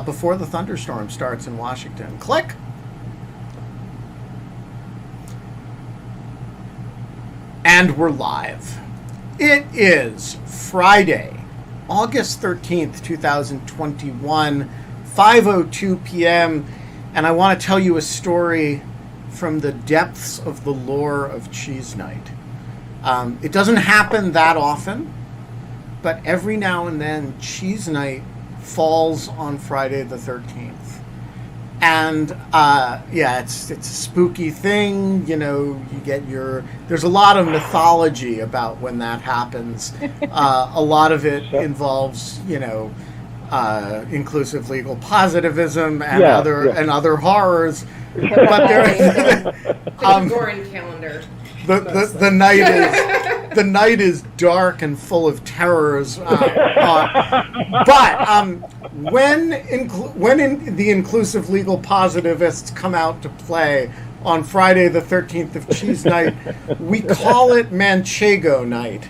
before the thunderstorm starts in Washington. Click. And we're live. It is Friday, August 13th, 2021, 5:02 p.m., and I want to tell you a story from the depths of the lore of Cheese Night. It doesn't happen that often, but every now and then Cheese Night falls on Friday the 13th. And it's a spooky thing. You know, there's a lot of mythology about when that happens. A lot of it involves, inclusive legal positivism and other horrors. But the Gregorian calendar. The night is dark and full of terrors. When the inclusive legal positivists come out to play on Friday the 13th of Cheese Night, we call it Manchego Night.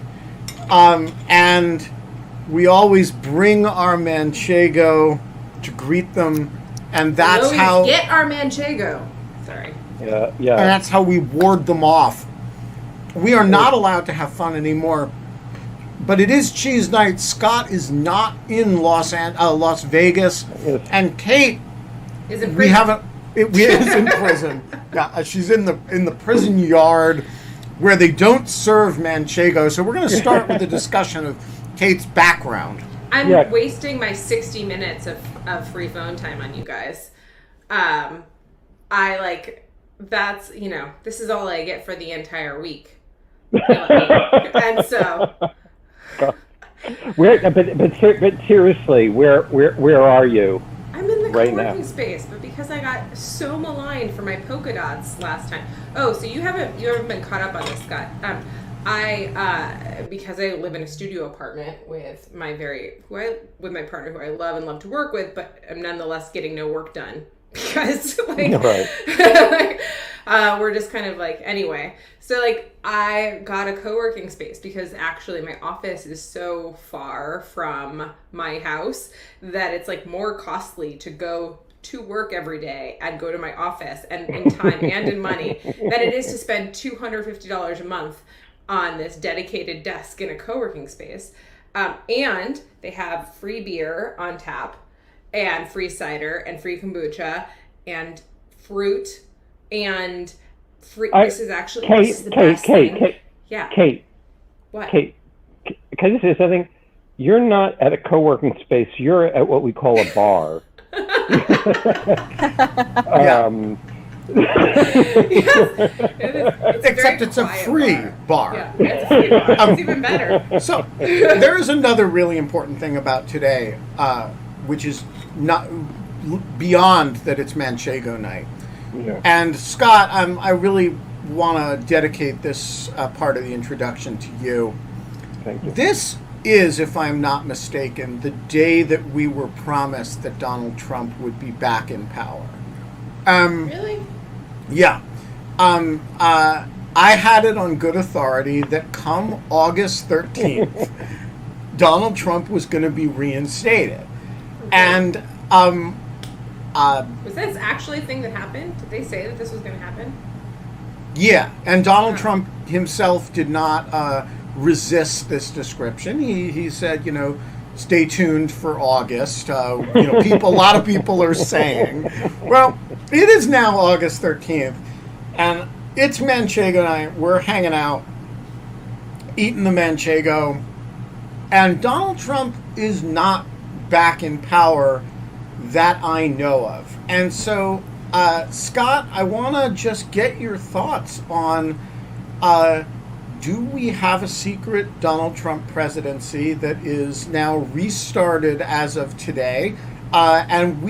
And we always bring our Manchego to greet them, and that's how... get our Manchego. Sorry. Yeah. And that's how we ward them off. We are not allowed to have fun anymore, but it is Cheese Night. Scott is not in Las Vegas, and Kate is in prison. is in prison. Yeah, she's in the prison yard where they don't serve Manchego. So we're going to start with a discussion of Kate's background. I'm wasting my 60 minutes of free phone time on you guys. That's, this is all I get for the entire week. And so, but seriously, where are you? I'm in the right co-working now? Space, but because I got so maligned for my polka dots last time. Oh, so you haven't been caught up on this, Scott? Because I live in a studio apartment with my partner who I love and love to work with, but I'm nonetheless getting no work done because we're just kind of anyway. So I got a co-working space because actually my office is so far from my house that it's more costly to go to work every day and go to my office and in time and in money than it is to spend $250 a month on this dedicated desk in a co-working space. And they have free beer on tap and free cider and free kombucha and fruit and free. This is the best thing. Kate. Yeah. Kate. What? Kate. Can I say something? You're not at a co-working space. You're at what we call a bar. Except it's a free bar. Yeah, it's a free bar. It's even better. So there is another really important thing about today, which is not beyond that it's Manchego Night. Yeah. And Scott, I really want to dedicate this part of the introduction to you. Thank you. This is, if I'm not mistaken, the day that we were promised that Donald Trump would be back in power. Really? Yeah. I had it on good authority that come August 13th, Donald Trump was going to be reinstated. Okay. And was this actually a thing that happened? Did they say that this was going to happen? Yeah, and Donald Trump himself did not resist this description. He said, stay tuned for August. A lot of people are saying. Well, it is now August 13th, and it's Manchego Night. We're hanging out, eating the Manchego, and Donald Trump is not back in power that I know of. And so, Scott, I want to just get your thoughts on, do we have a secret Donald Trump presidency that is now restarted as of today? And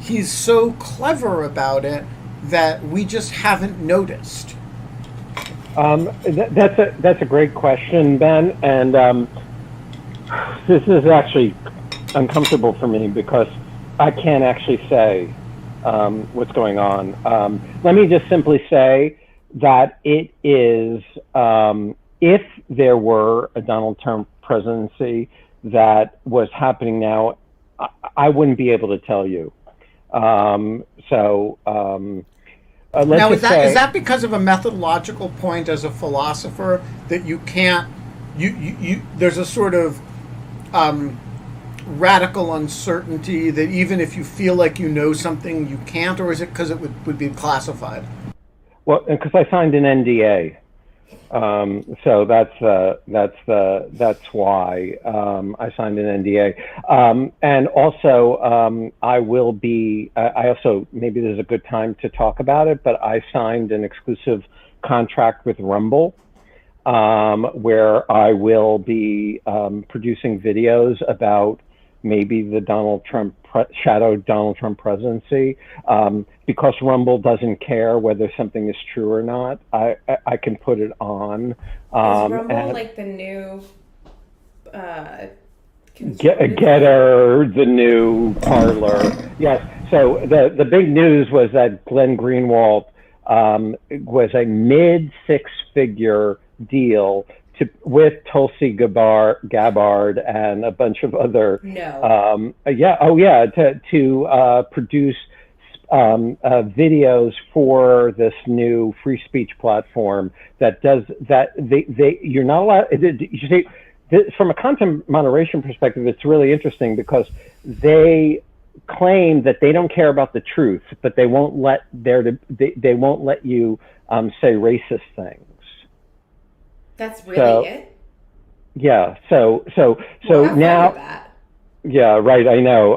he's so clever about it that we just haven't noticed. That's a great question, Ben. And this is actually uncomfortable for me because I can't actually say what's going on. Let me just simply say that it is, if there were a Donald Trump presidency that was happening now, I wouldn't be able to tell you. Let's Now, just say, is that because of a methodological point as a philosopher that you can't, there's a sort of radical uncertainty that even if you feel like you know something, you can't, or is it because it would be classified? well, because I signed an NDA. So that's why I signed an NDA. And also, I will be. I also, maybe there's a good time to talk about it, but I signed an exclusive contract with Rumble, where I will be producing videos about maybe the shadow Donald Trump presidency. Because Rumble doesn't care whether something is true or not, I can put it on. Is Rumble like the new Getter, the new Parler? Yes. So the big news was that Glenn Greenwald was a mid-six-figure deal with Tulsi Gabbard and a bunch of other to produce videos for this new free speech platform that does that. You're not allowed. You see, from a content moderation perspective, it's really interesting because they claim that they don't care about the truth, but they won't let they won't let you say racist things. That's really it? Yeah. So well, now. That. Yeah. Right. I know.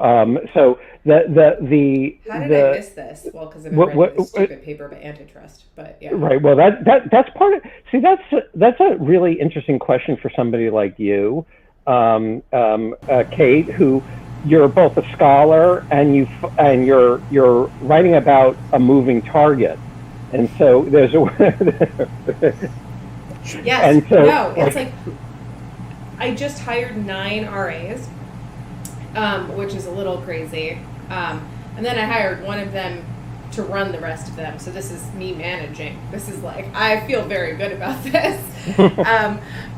So How did I miss this? Well, because I've been reading this stupid paper about antitrust. But yeah. Right. Well, that's part of. See, that's a really interesting question for somebody like you, Kate, who you're both a scholar and you're writing about a moving target, and so there's a. Yes. And so, no, it's like I just hired 9 RAs, which is a little crazy. And then I hired one of them to run the rest of them. So this is me managing. This is like, I feel very good about this.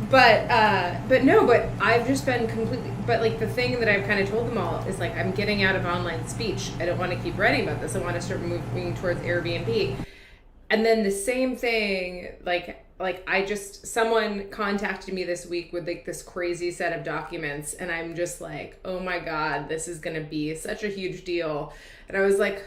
But I've just been completely, but like the thing that I've kind of told them all is like, I'm getting out of online speech. I don't want to keep writing about this. I want to start moving towards Airbnb. And then the same thing, someone contacted me this week with like this crazy set of documents, and I'm just like, oh my God, this is going to be such a huge deal. And I was like,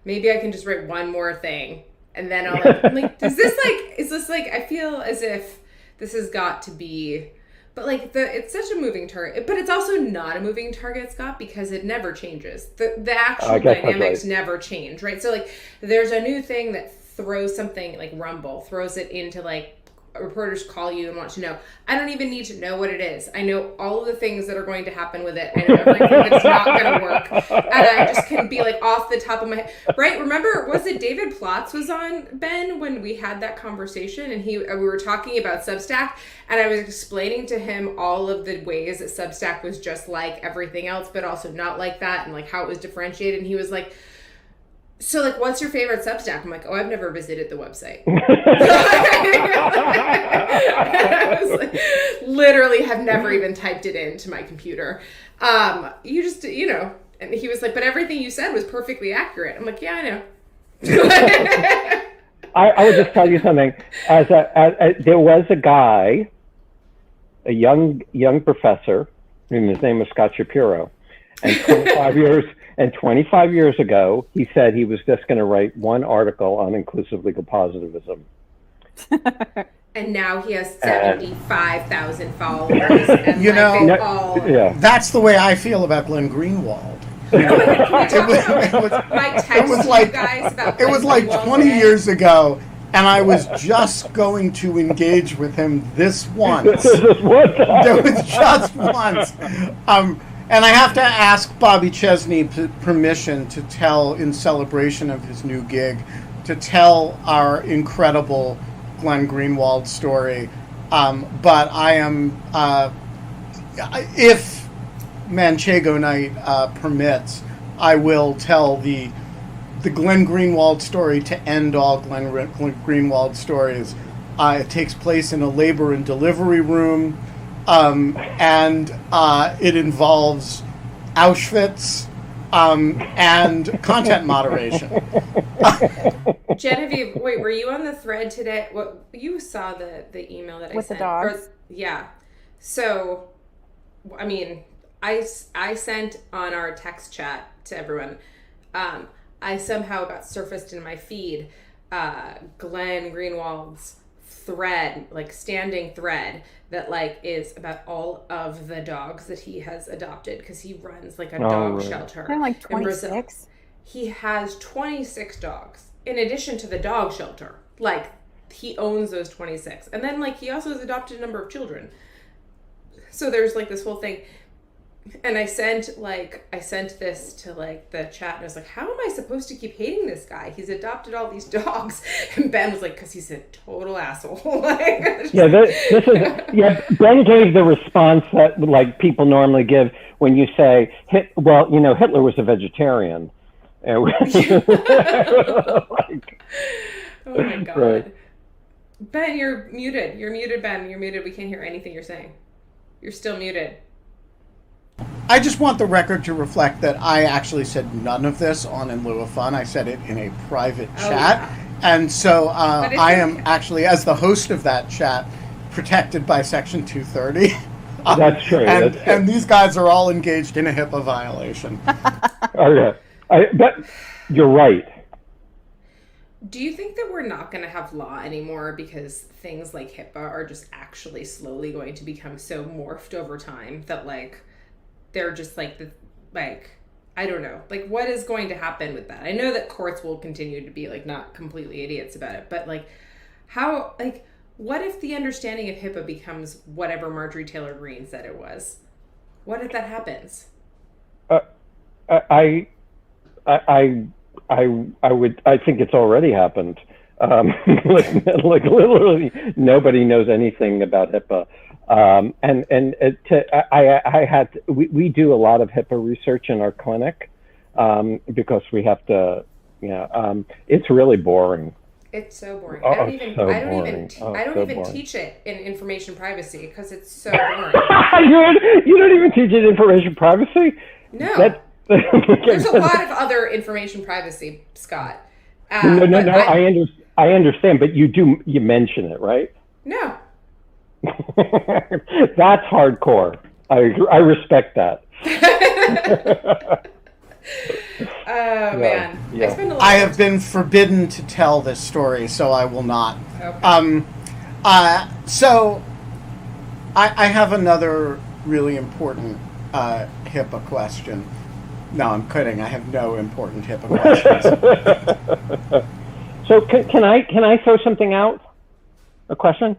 maybe I can just write one more thing. And then I'm like, is this like, I feel as if this has got to be, but like it's such a moving target, but it's also not a moving target, Scott, because it never changes. The actual dynamics never change, right? So like there's a new thing that throws something like Rumble, throws it into like reporters call you and want to know. I don't even need to know what it is. I know all of the things that are going to happen with it. I know everything that's not going to work. And I just can be like off the top of my head. Right? Remember, was it David Plotz was on, Ben, when we had that conversation and we were talking about Substack, and I was explaining to him all of the ways that Substack was just like everything else, but also not like that, and like how it was differentiated. And he was like, so, like, what's your favorite Substack? I'm like, oh, I've never visited the website. I was like, literally have never even typed it into my computer. You just, and he was like, but everything you said was perfectly accurate. I'm like, yeah, I know. I would just tell you something. There was a guy, a young professor, and his name was Scott Shapiro, and 25 years ago, he said he was just going to write one article on inclusive legal positivism. And now he has 75,000 followers. And that's the way I feel about Glenn Greenwald. It was like 20 years ago, and I was just going to engage with him this once. It was just once. And I have to ask Bobby Chesney permission to tell, in celebration of his new gig, to tell our incredible Glenn Greenwald story. But I am, if Manchego Night permits, I will tell the Glenn Greenwald story to end all Glenn Greenwald stories. It takes place in a labor and delivery room. And it involves Auschwitz, and content moderation. Genevieve, wait, were you on the thread today? What you saw the email that I With sent? the dogs? Yeah. So, I mean, I sent on our text chat to everyone. I somehow got surfaced in my feed. Glenn Greenwald's thread, like standing thread that like is about all of the dogs that he has adopted because he runs like a dog shelter. They're like in Brazil. 26. He has 26 dogs in addition to the dog shelter. Like he owns those 26. And then like he also has adopted a number of children. So there's like this whole thing. And I sent this to like the chat and I was like, how am I supposed to keep hating this guy? He's adopted all these dogs. And Ben was like, because he's a total asshole. Like, yeah, Ben gave the response that like people normally give when you say, well, you know, Hitler was a vegetarian. Oh my God. Right. Ben, you're muted. You're muted, Ben. You're muted. We can't hear anything you're saying. You're still muted. I just want the record to reflect that I actually said none of this on In Lieu of Fun. I said it in a private chat. Yeah. And so I am actually, as the host of that chat, protected by Section 230. That's true. And these guys are all engaged in a HIPAA violation. Okay. But you're right. Do you think that we're not going to have law anymore because things like HIPAA are just actually slowly going to become so morphed over time that like they're just like I don't know, like what is going to happen with that? I know that courts will continue to be like not completely idiots about it, but like how, like what if the understanding of HIPAA becomes whatever Marjorie Taylor Greene said it was? What if that happens? I think it's already happened. Like literally nobody knows anything about HIPAA. We do a lot of HIPAA research in our clinic because we have to, it's really boring. It's so boring. I don't even teach it in information privacy because it's so boring. You don't even teach it information privacy? No. There's a lot of other information privacy, Scott. No. I understand, but you mention it, right? No. That's hardcore. I respect that. Oh man, yeah. I have been forbidden to tell this story, so I will not. Okay. So I have another really important HIPAA question. No, I'm kidding. I have no important HIPAA questions. So can I throw something out? A question?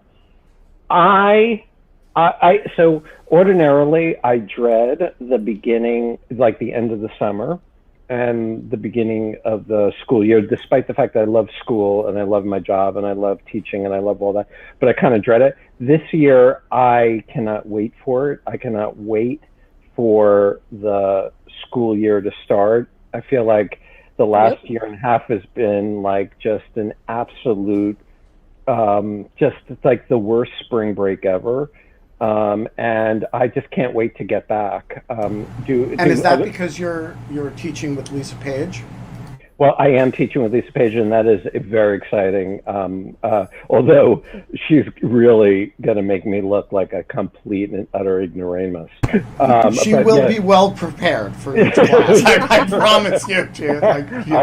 So ordinarily I dread the beginning, like the end of the summer and the beginning of the school year, despite the fact that I love school and I love my job and I love teaching and I love all that, but I kind of dread it. This year, I cannot wait for it. I cannot wait for the school year to start. I feel like the last year and a half has been like just an absolute, just like the worst spring break ever. And I just can't wait to get back. Is that because you're teaching with Lisa Page? Well, I am teaching with Lisa Page, and that is very exciting. Although she's really going to make me look like a complete and utter ignoramus. She will be well prepared for each class. I promise you, Judith. Oh,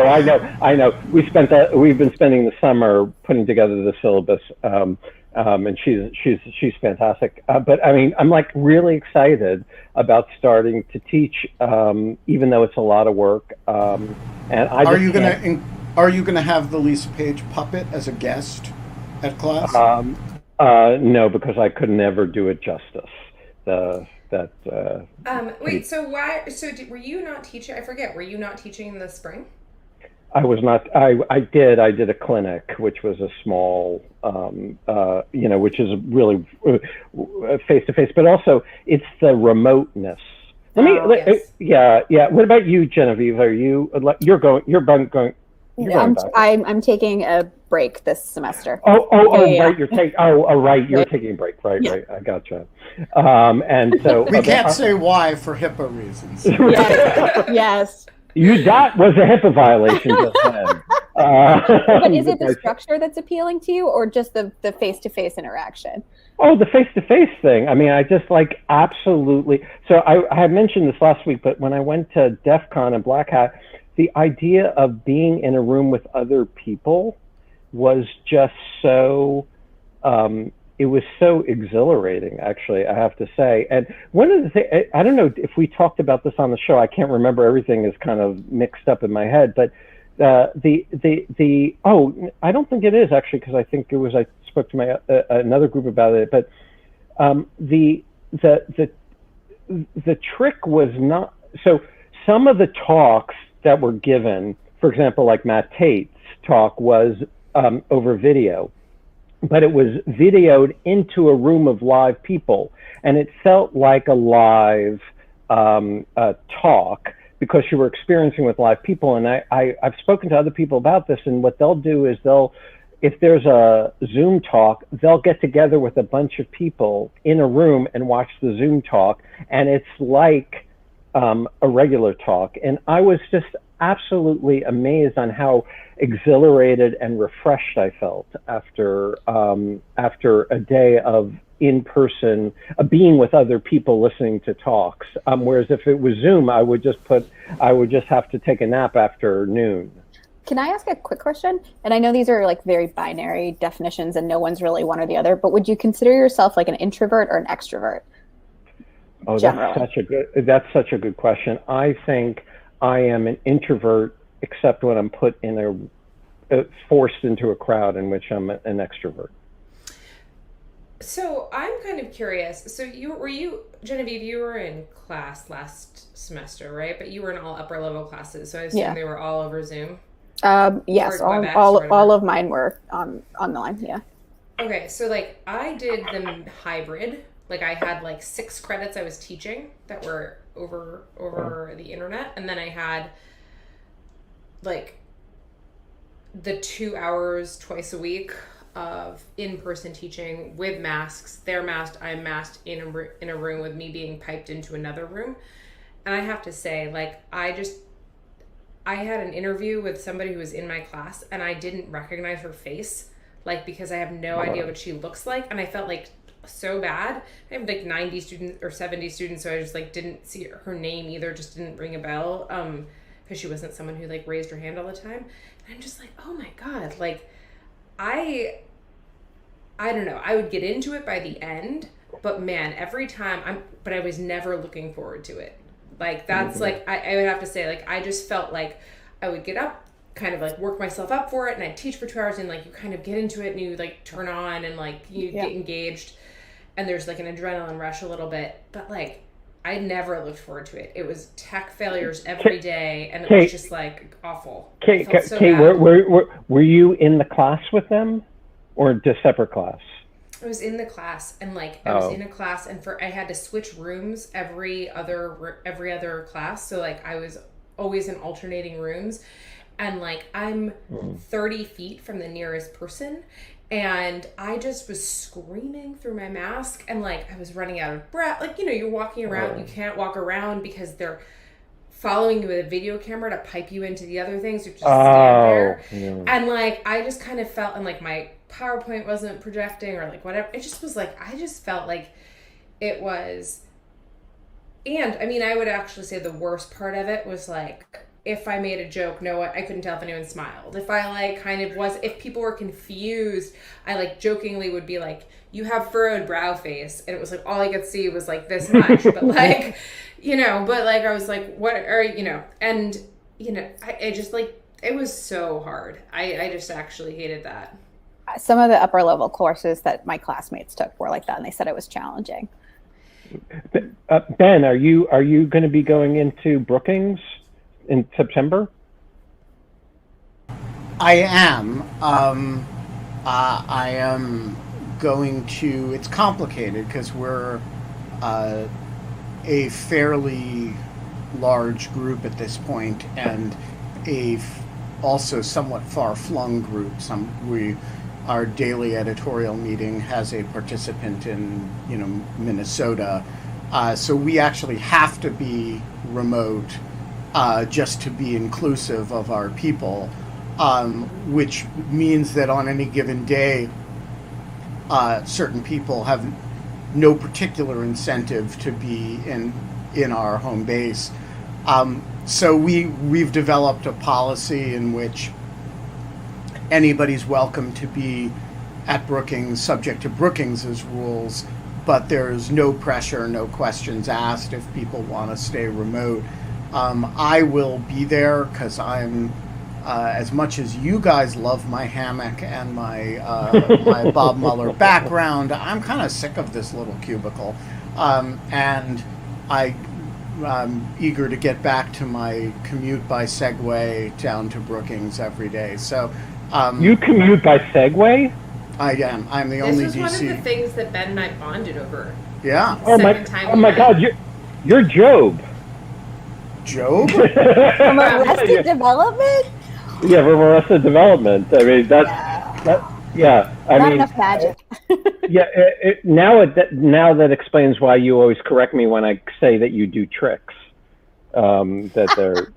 I know. We've been spending the summer putting together the syllabus. And she's fantastic. But I mean, I'm like really excited about starting to teach, even though it's a lot of work. And are you gonna have the Lisa Page puppet as a guest at class? No, because I could never do it justice. Wait. So why? So were you not teaching? I forget. Were you not teaching in the spring? I was not. I did a clinic, which was a small, which is really face to face, but also it's the remoteness. Yes. Yeah. What about you, Genevieve? You're going? You're going back. I'm taking a break this semester. Right. You're taking. Right. You're Yeah. taking a break. Right. Yeah. Right. I gotcha. And so We can't say why for HIPAA reasons. Yes. That was a HIPAA violation just then. But is it the structure that's appealing to you, or just the face-to-face interaction? Oh, the face-to-face thing. I mean, I just like absolutely. So I had mentioned this last week, but when I went to DEF CON and Black Hat, the idea of being in a room with other people was just so, it was so exhilarating, actually, I have to say. And one of the things, I don't know if we talked about this on the show, I can't remember, everything is kind of mixed up in my head, but I don't think it is actually, because I think it was, I spoke to my another group about it, but the trick was not, so some of the talks that were given, for example, like Matt Tate's talk was over video, but it was videoed into a room of live people, and it felt like a live talk, because you were experiencing with live people. And I've spoken to other people about this, and what they'll do is if there's a Zoom talk, they'll get together with a bunch of people in a room and watch the Zoom talk, and it's like a regular talk. And I was just absolutely amazed on how exhilarated and refreshed I felt after a day of in-person being with other people listening to talks. Whereas if it was Zoom, I would just have to take a nap after noon. Can I ask a quick question? And I know these are like very binary definitions and no one's really one or the other, but would you consider yourself like an introvert or an extrovert? Oh, that's such a good question. I think I am an introvert, except when I'm put in forced into a crowd, in which I'm an extrovert. So I'm kind of curious. So Genevieve, you were in class last semester, right? But you were in all upper level classes, so I assume they were all over Zoom. Yes, all of mine were online. Yeah. Okay, so like I did them hybrid. Like I had like 6 credits I was teaching that were over the internet, and then I had like the 2 hours twice a week of in-person teaching with masks. They're masked, I'm masked in a room with me being piped into another room. And I have to say, like, I had an interview with somebody who was in my class, and I didn't recognize her face, like, because I have no idea what she looks like, and I felt like so bad. I have like 90 students or 70 students, so I just like didn't see her name either, just didn't ring a bell, because she wasn't someone who like raised her hand all the time. And I'm just like, oh my god, like I don't know, I would get into it by the end, but man, every time but I was never looking forward to it. Like that's like I would have to say, like I just felt like I would get up, kind of like work myself up for it, and I'd teach for 2 hours, and like you kind of get into it and you like turn on and like you get engaged, and there's like an adrenaline rush a little bit, but like I never looked forward to it. It was tech failures every day, and it was just like awful. Kate, were you in the class with them, or just separate class? I was in the class, and like I was in a class, and I had to switch rooms every other class, so like I was always in alternating rooms, and like I'm 30 feet from the nearest person, and I just was screaming through my mask, and like I was running out of breath. Like, you know, you're walking around, you can't walk around because they're following you with a video camera to pipe you into the other things. You just stand there. And like I just kind of felt, and like my PowerPoint wasn't projecting or like whatever. It just was like, I just felt like it was, and I mean, I would actually say the worst part of it was like, if I made a joke, I couldn't tell if anyone smiled. If I like kind of if people were confused, I like jokingly would be like, you have furrowed brow face. And it was like, all I could see was like this much, but like, you know, but like, I was like, what are, you know, and you know, I just like, it was so hard. I just actually hated that. Some of the upper level courses that my classmates took were like that, and they said it was challenging. Ben, are you going to be going into Brookings in September? I am. I am going to. It's complicated because we're a fairly large group at this point, and also somewhat far-flung group. Our daily editorial meeting has a participant in, Minnesota. So we actually have to be remote just to be inclusive of our people, which means that on any given day, certain people have no particular incentive to be in our home base. So we've developed a policy in which anybody's welcome to be at Brookings, subject to Brookings's rules, but there's no pressure, no questions asked if people want to stay remote. I will be there because I'm, as much as you guys love my hammock and my my Bob Mueller background, I'm kind of sick of this little cubicle, and I'm eager to get back to my commute by Segway down to Brookings every day. So you commute by Segway? I am. I'm the only DC. This was one of the things that Ben and I bonded over. Yeah. Oh my God! You're Job. Job? From Arrested Development? Yeah, from Arrested Development. I mean, yeah. I Not mean, enough magic. yeah. Now that explains why you always correct me when I say that you do tricks. That they're,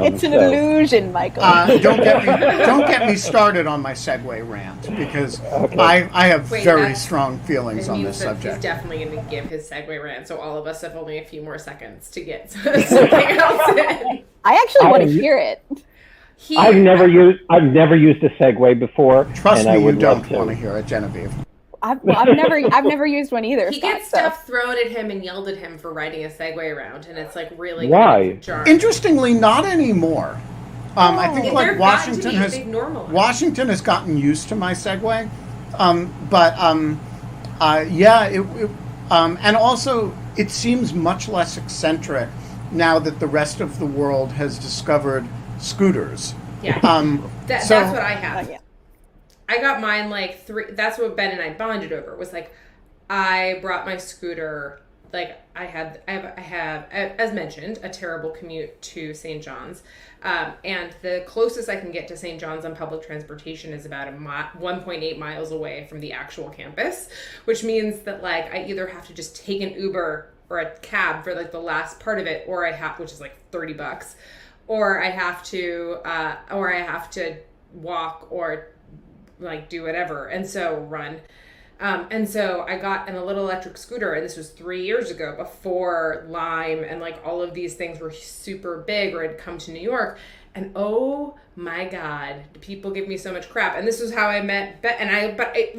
it's an illusion, Michael. Don't get me started on my Segway rant because Okay. I have very that's- strong feelings It on means this that he's subject. definitely going to give his segue rant, so all of us have only a few more seconds to get something else in. I actually want to hear it. I've never used a Segway before. Trust and me, I you would love don't to. want to hear it, Genevieve. I've never used one either. He gets stuff thrown at him and yelled at him for riding a Segway around, and it's like really Why? jarring. Interestingly, not anymore. I think They're like gotten to be a big normal. Washington has gotten used to my Segway, and also it seems much less eccentric now that the rest of the world has discovered scooters. Yeah, that's what I have. Yeah. I got mine like that's what Ben and I bonded over. Was like, I brought my scooter. Like I have, as mentioned, a terrible commute to St. John's, and the closest I can get to St. John's on public transportation is about 1.8 miles away from the actual campus, which means that like I either have to just take an Uber or a cab for like the last part of it, which is like $30, or I have to walk or like do whatever, and so run. And so I got a little electric scooter, and this was 3 years ago before Lime and like all of these things were super big or had come to New York. And oh my God, people give me so much crap. And this was how I met but it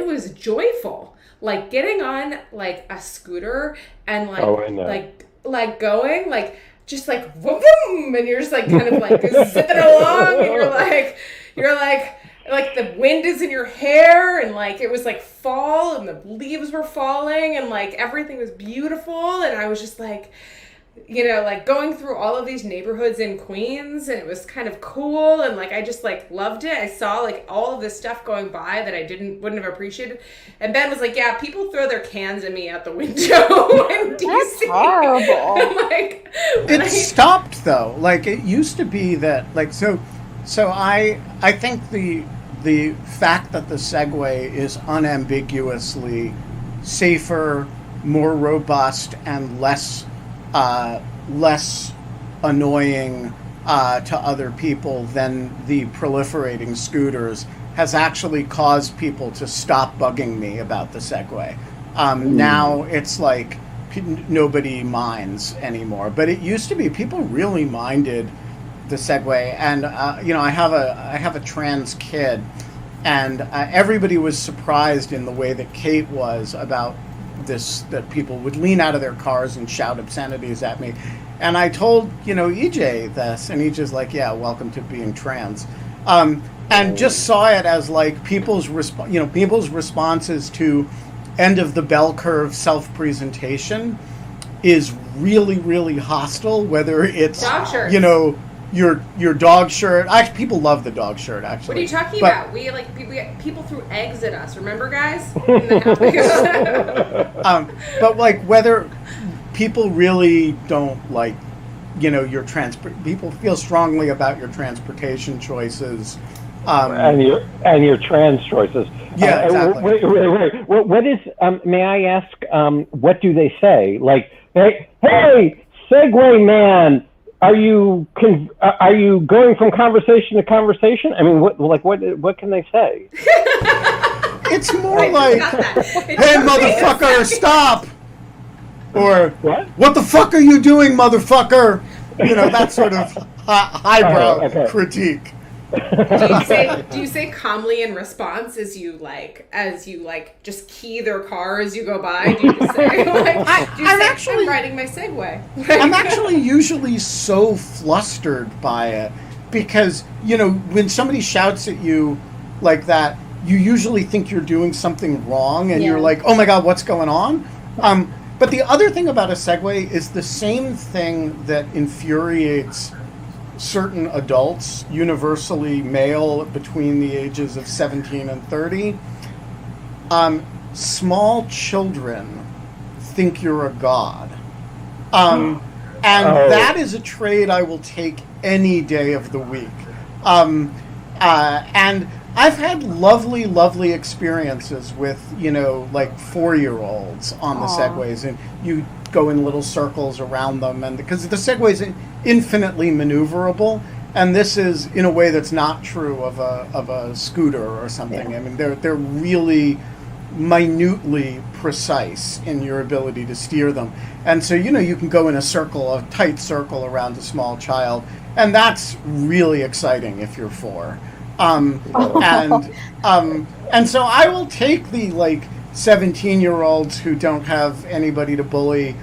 was joyful. Like getting on like a scooter and like going like just like boom, boom, and you're just like kind of like zipping along, and you're like the wind is in your hair, and like it was like fall and the leaves were falling and like everything was beautiful, and I was just like, like going through all of these neighborhoods in Queens, and it was kind of cool, and like I just like loved it. I saw like all of this stuff going by that I wouldn't have appreciated. And Ben was like, yeah, people throw their cans at me out the window in DC. That's horrible. I'm like, It stopped though. Like it used to be that like so I think the fact that the Segway is unambiguously safer, more robust, and less annoying to other people than the proliferating scooters has actually caused people to stop bugging me about the Segway. Now it's like nobody minds anymore, but it used to be people really minded the Segway, and I have a trans kid, and everybody was surprised in the way that Kate was about this, that people would lean out of their cars and shout obscenities at me. And I told EJ this, and EJ's like, yeah, welcome to being trans, and just saw it as like people's responses to end of the bell curve self-presentation is really, really hostile, whether it's dog shirts. Your dog shirt. Actually, people love the dog shirt. Actually, What are you talking But- about? We people threw eggs at us. Remember, guys? But like whether people really don't like your people feel strongly about your transportation choices. And your trans choices. Yeah, exactly. Wait. What is? May I ask? What do they say? Like, hey, Segway man, are you going from conversation to conversation? I mean, what can they say? It's more like, hey, motherfucker, stop! Or, what the fuck are you doing, motherfucker? That sort of highbrow critique. Do you say calmly in response as you just key their car as you go by? Do you just say I'm riding my Segway? I'm actually usually so flustered by it because when somebody shouts at you like that, you usually think you're doing something wrong, and you're like, oh my god, what's going on? But the other thing about a Segway is the same thing that infuriates certain adults, universally male between the ages of 17 and 30. Small children think you're a god. That is a trade I will take any day of the week. And I've had lovely experiences with, 4-year-olds on the Segways, and you go in little circles around them, and because the Segway's infinitely maneuverable, and this is in a way that's not true of a scooter or something. I mean, they're really minutely precise in your ability to steer them, and so you can go in a tight circle around a small child, and that's really exciting if you're 4. And so I will take the 17-year-olds who don't have anybody to bully,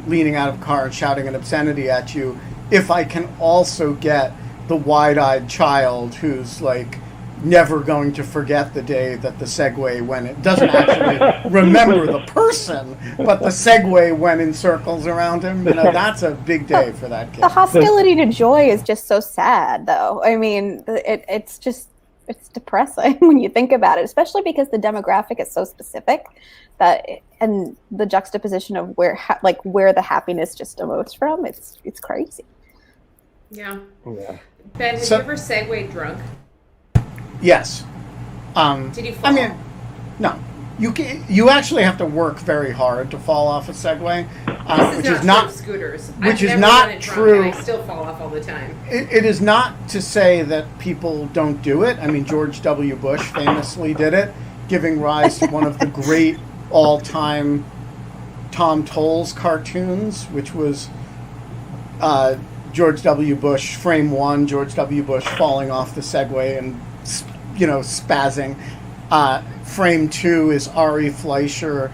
leaning out of a car and shouting an obscenity at you, if I can also get the wide-eyed child who's never going to forget the day that the Segway when it doesn't actually remember the person, but the Segway went in circles around him. That's a big day for that kid. The hostility to joy is just so sad, though. I mean, it's depressing when you think about it, especially because the demographic is so specific and the juxtaposition of where the happiness just emotes from. It's crazy. Yeah. Ben, have you ever Segway drunk? Yes. Did you fall? I mean, no. You actually have to work very hard to fall off a Segway, which is not scooters. Which is not true. And I still fall off all the time. It is not to say that people don't do it. I mean, George W. Bush famously did it, giving rise to one of the great all-time Tom Towles cartoons, which was George W. Bush, frame 1, George W. Bush falling off the Segway and spazzing. Frame 2 is Ari Fleischer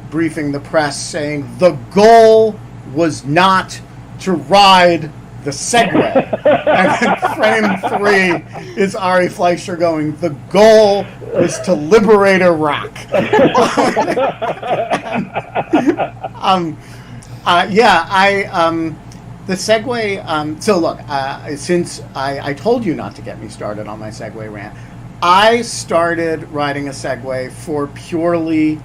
briefing the press saying the goal was not to ride the Segway. And then frame 3 is Ari Fleischer going, the goal was to liberate Iraq. The Segway, so look, since I told you not to get me started on my Segway rant, I started riding a Segway for purely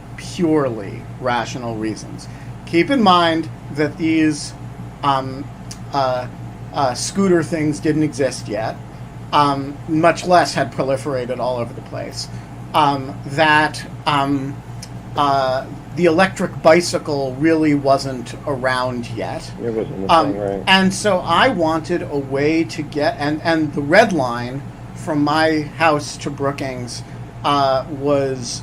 rational reasons. Keep in mind that these scooter things didn't exist yet, much less had proliferated all over the place. The electric bicycle really wasn't around yet. It wasn't a thing, right? And so I wanted a way to get, and the red line from my house to Brookings was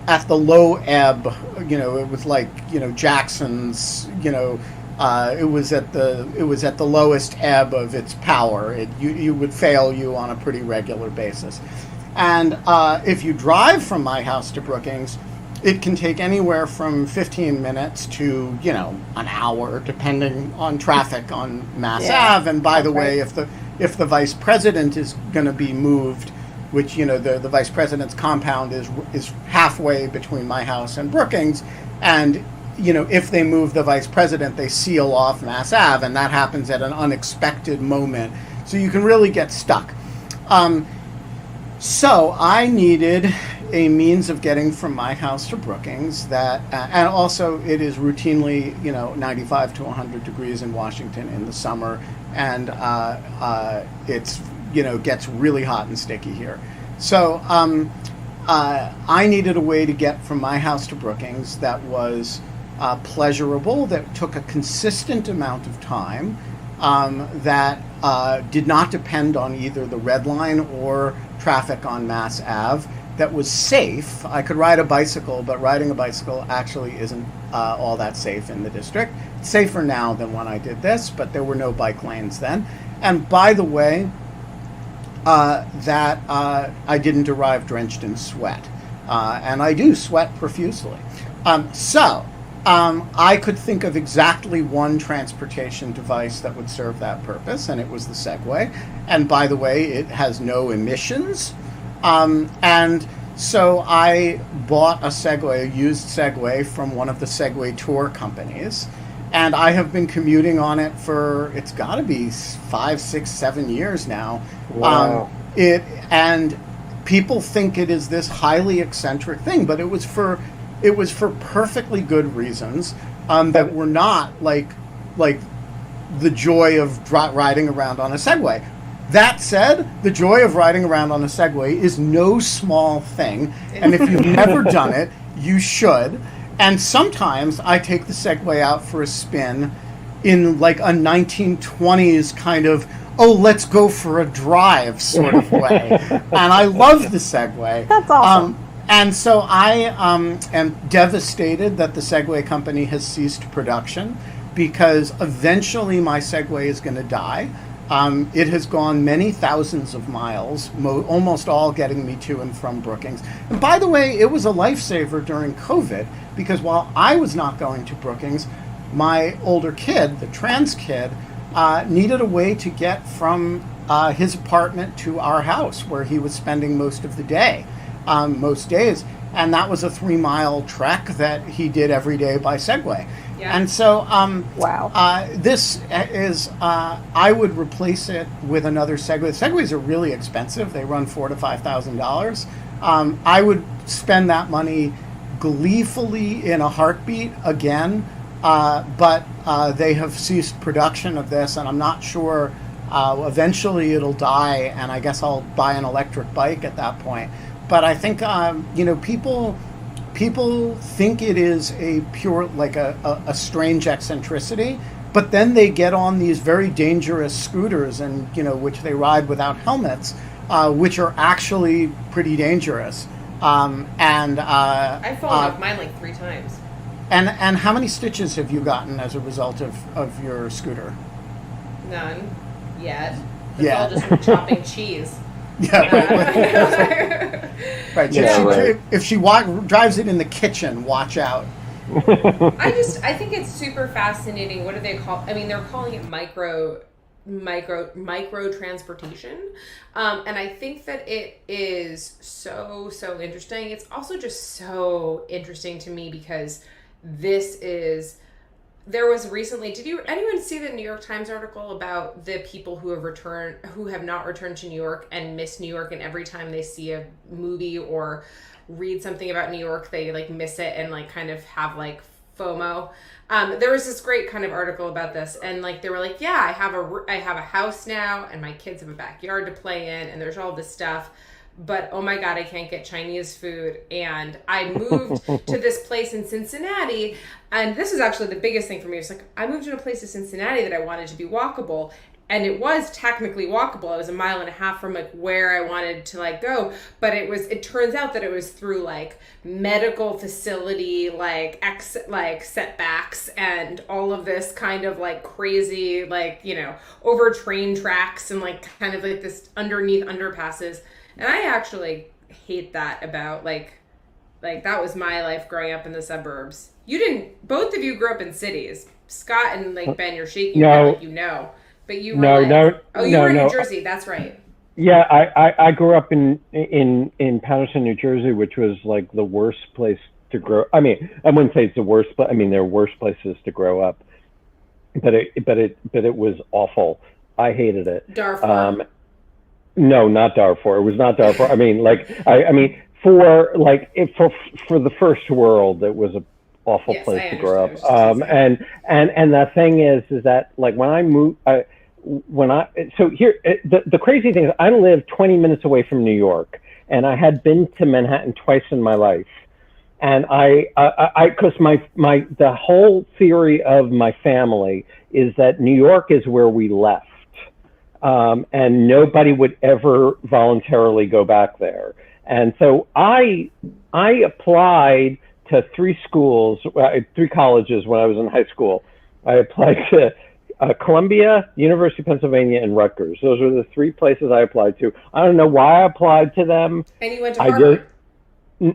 at the low ebb. It was Jackson's. It was at the lowest ebb of its power. You would fail you on a pretty regular basis. And if you drive from my house to Brookings, it can take anywhere from 15 minutes to, an hour, depending on traffic on Mass Ave. And by the way, if the vice president is going to be moved, which, the vice president's compound is halfway between my house and Brookings, and, if they move the vice president, they seal off Mass Ave, and that happens at an unexpected moment. So you can really get stuck. So I needed a means of getting from my house to Brookings that, and also it is routinely, 95 to 100 degrees in Washington in the summer, and it's, gets really hot and sticky here. So I needed a way to get from my house to Brookings that was pleasurable, that took a consistent amount of time, that did not depend on either the Red Line or traffic on Mass Ave, that was safe. I could ride a bicycle, but riding a bicycle actually isn't all that safe in the district. It's safer now than when I did this, but there were no bike lanes then. And by the way, that I didn't arrive drenched in sweat. And I do sweat profusely. I could think of exactly one transportation device that would serve that purpose, and it was the Segway. And by the way, it has no emissions. And so I bought a Segway, a used Segway from one of the Segway tour companies. And I have been commuting on it for, it's got to be 5, 6, 7 years now. Wow. And people think it is this highly eccentric thing, but it was for perfectly good reasons that were not like the joy of riding around on a Segway. That said, the joy of riding around on a Segway is no small thing, and if you've never done it, you should. And sometimes I take the Segway out for a spin in like a 1920s kind of, oh, let's go for a drive sort of way. And I love the Segway. That's awesome. And so I am devastated that the Segway company has ceased production, because eventually my Segway is going to die. It has gone many thousands of miles, almost all getting me to and from Brookings. And by the way, it was a lifesaver during COVID, because while I was not going to Brookings, my older kid, the trans kid, needed a way to get from his apartment to our house, where he was spending most of the day, most days. And that was a 3-mile trek that he did every day by Segway. Yeah. And so, wow. This is, I would replace it with another Segway. Segways are really expensive. They run $4,000 to $5,000. I would spend that money gleefully in a heartbeat again, but they have ceased production of this, and I'm not sure. Eventually it'll die, and I guess I'll buy an electric bike at that point. But I think, people think it is a pure, like a strange eccentricity, but then they get on these very dangerous scooters, and which they ride without helmets, which are actually pretty dangerous. I've fallen off mine like 3 times. And how many stitches have you gotten as a result of your scooter? None yet. It's Yeah. all just from chopping cheese. Yeah, right. If she drives it in the kitchen, watch out. I think it's super fascinating. What do they call? I mean, they're calling it micro transportation, and I think that it is so interesting. It's also just so interesting to me because there was recently, did anyone see the New York Times article about the people who have not returned to New York and miss New York, and every time they see a movie or read something about New York, they like miss it and like kind of have like FOMO. There was this great kind of article about this, and like they were like, yeah, I have a house now, and my kids have a backyard to play in, and there's all this stuff. But oh my God, I can't get Chinese food. And I moved to this place in Cincinnati. And this is actually the biggest thing for me. It's like, I moved to a place in Cincinnati that I wanted to be walkable. And it was technically walkable. I was 1.5 miles from like where I wanted to like go. But it turns out that it was through like medical facility, like setbacks and all of this kind of like crazy, like, over train tracks and like kind of like this underneath underpasses. And I actually hate that about like that was my life growing up in the suburbs. Both of you grew up in cities. Scott and like Ben, you're shaking your head like but you were you were in New Jersey. That's right. Yeah, I grew up in Patterson, New Jersey, which was like the worst place to grow. I mean, I wouldn't say it's the worst, but I mean there are worse places to grow up. But it was awful. I hated it. Darfur. No, not Darfur. It was not Darfur. I mean, for like for the first world, it was a awful Yes, place I to grow up. understand. And the thing is that like when I moved, so here the crazy thing is I lived 20 minutes away from New York, and I had been to Manhattan twice in my life. And because the whole theory of my family is that New York is where we left, and nobody would ever voluntarily go back there. And so I applied to three colleges when I was in high school. I applied to Columbia, University of Pennsylvania, and Rutgers. Those were the three places I applied to. I don't know why I applied to them. And you went to Harvard.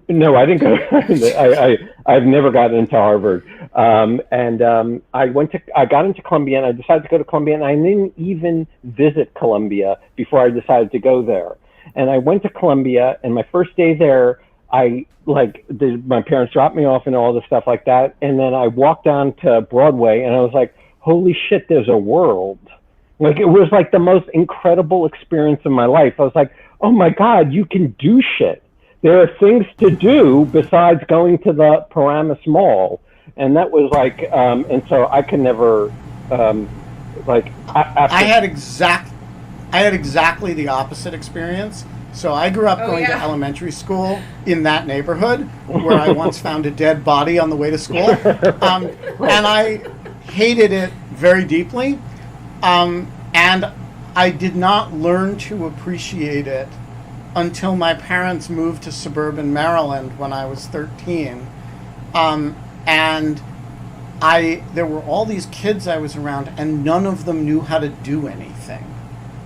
No, I didn't go. I've never gotten into Harvard. I got into Columbia, and I decided to go to Columbia, and I didn't even visit Columbia before I decided to go there. And I went to Columbia, and my first day there, my parents dropped me off and all this stuff like that. And then I walked down to Broadway, and I was like, holy shit, there's a world. Like, it was like the most incredible experience of my life. I was like, oh my God, you can do shit. There are things to do besides going to the Paramus Mall. And that was like, and so I could never, I had exactly the opposite experience. So I grew up going to elementary school in that neighborhood where I once found a dead body on the way to school. And I hated it very deeply. And I did not learn to appreciate it until my parents moved to suburban Maryland when I was 13. And there were all these kids I was around, and none of them knew how to do anything.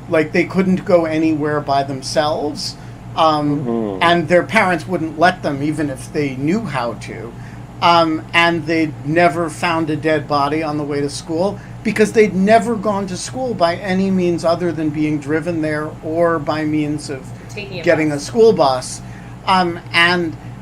Like, they couldn't go anywhere by themselves, and their parents wouldn't let them, even if they knew how to. And they'd never found a dead body on the way to school because they'd never gone to school by any means other than being driven there or by means of getting a school bus. I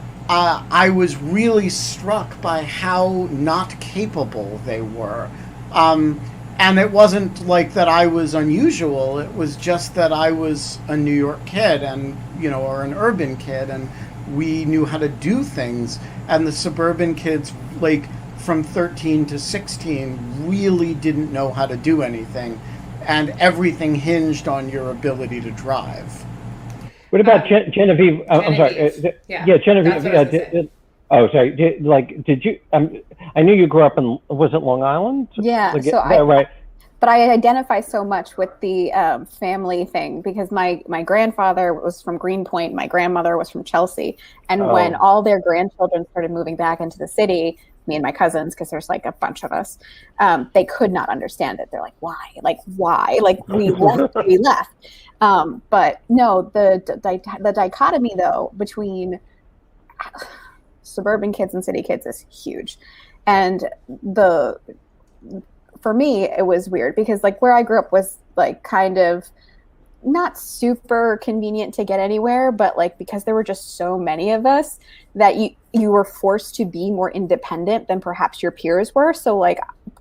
was really struck by how not capable they were. And it wasn't like that I was unusual. It was just that I was a New York kid or an urban kid, and we knew how to do things. And the suburban kids, like from 13 to 16, really didn't know how to do anything. And everything hinged on your ability to drive. What about Genevieve? I'm sorry. Genevieve. Sorry. Did you? I knew you grew up in. Was it Long Island? Yeah. Right. But I identify so much with the family thing because my grandfather was from Greenpoint, my grandmother was from Chelsea, and when all their grandchildren started moving back into the city, me and my cousins, because there's like a bunch of us, they could not understand it. They're like, why? Like, we left. But no, the dichotomy though between suburban kids and city kids is huge, and for me it was weird because like where I grew up was like kind of not super convenient to get anywhere, but like because there were just so many of us that you were forced to be more independent than perhaps your peers were. So like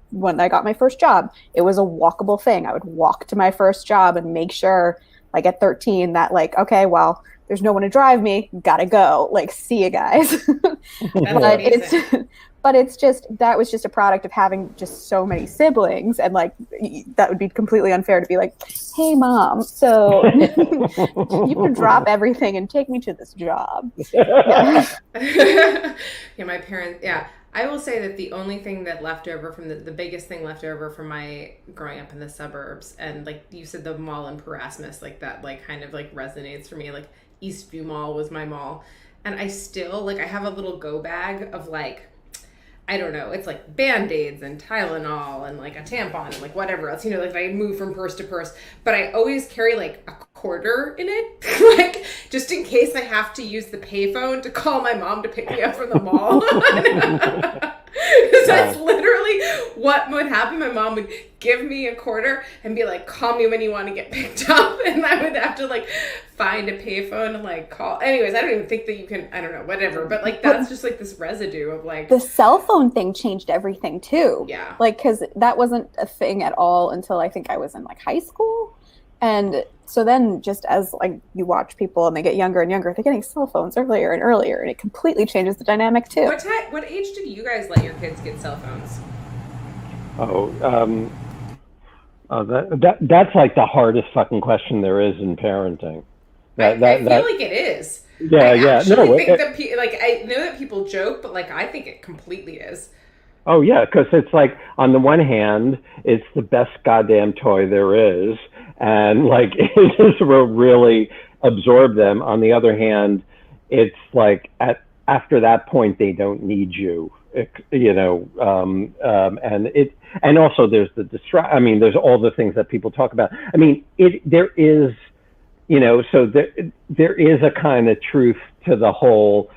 when I got my first job, it was a walkable thing. I would walk to my first job and make sure like at 13 that like, okay, well, there's no one to drive me, gotta go, like, see you guys. But it's just, that was just a product of having just so many siblings, and like that would be completely unfair to be like, hey mom, so you can drop everything and take me to this job. My parents, I will say that the only thing that left over from the biggest thing left over from my growing up in the suburbs, and like you said, the mall in Erasmus, like that like kind of like resonates for me. Like Eastview Mall was my mall, and I still like I have a little go bag of like, I don't know, it's like Band-Aids and Tylenol and like a tampon and like whatever else, like I move from purse to purse, but I always carry like a quarter in it, like just in case I have to use the payphone to call my mom to pick me up from the mall. Because that's literally what would happen. My mom would give me a quarter and be like, call me when you want to get picked up. And I would have to like find a payphone and like call. Anyways, I don't even think that you can, I don't know, whatever. But like, that's just like this residue of like. The cell phone thing changed everything too. Yeah. Like, because that wasn't a thing at all until I think I was in like high school. And so then just as like you watch people and they get younger and younger, they're getting cell phones earlier and earlier, and it completely changes the dynamic too. What age did you guys let your kids get cell phones? That's like the hardest fucking question there is in parenting. I feel like it is. Yeah, I yeah. actually think that I know that people joke, but like I think it completely is. Oh yeah, because it's like on the one hand, it's the best goddamn toy there is, and like it just will really absorb them. On the other hand, it's like after that point they don't need you, and also there's I mean, there's all the things that people talk about. I mean, there is, so there is a kind of truth to the whole.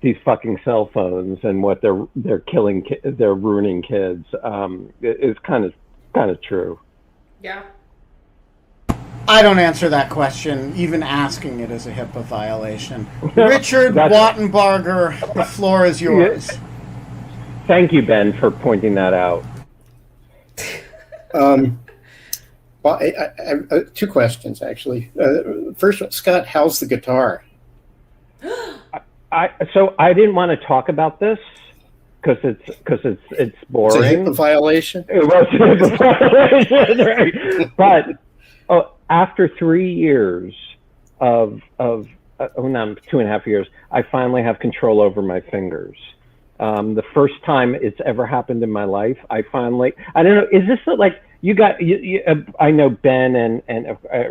These fucking cell phones and what they're killing, they're ruining kids. Is kind of true. Yeah. I don't answer that question. Even asking it is a HIPAA violation. Richard Wattenbarger, the floor is yours. Thank you, Ben, for pointing that out. Well, I have two questions actually. First one, Scott, how's the guitar? So I didn't want to talk about this because it's boring. It's a HIPAA violation. It was a HIPAA violation, right? But after 3 years of 2.5 years, I finally have control over my fingers. The first time it's ever happened in my life, I don't know. Is this like you got? I know Ben and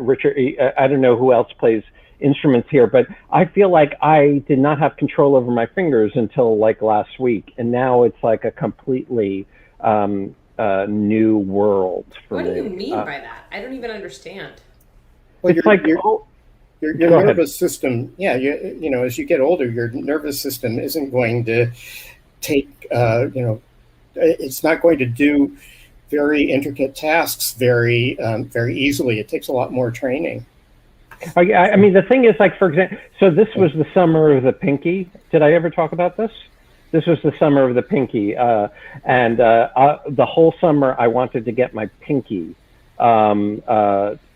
Richard. I don't know who else plays instruments here, but I feel like I did not have control over my fingers until like last week, and now it's like a completely new world for me. What do you mean by that? I don't even understand. Well, it's like your nervous system. Yeah, as you get older, your nervous system isn't going to take. It's not going to do very intricate tasks very easily. It takes a lot more training. I mean, the thing is, like, for example, so this was the summer of the pinky. Did I ever talk about this? This was the summer of the pinky. And the whole summer, I wanted to get my pinky in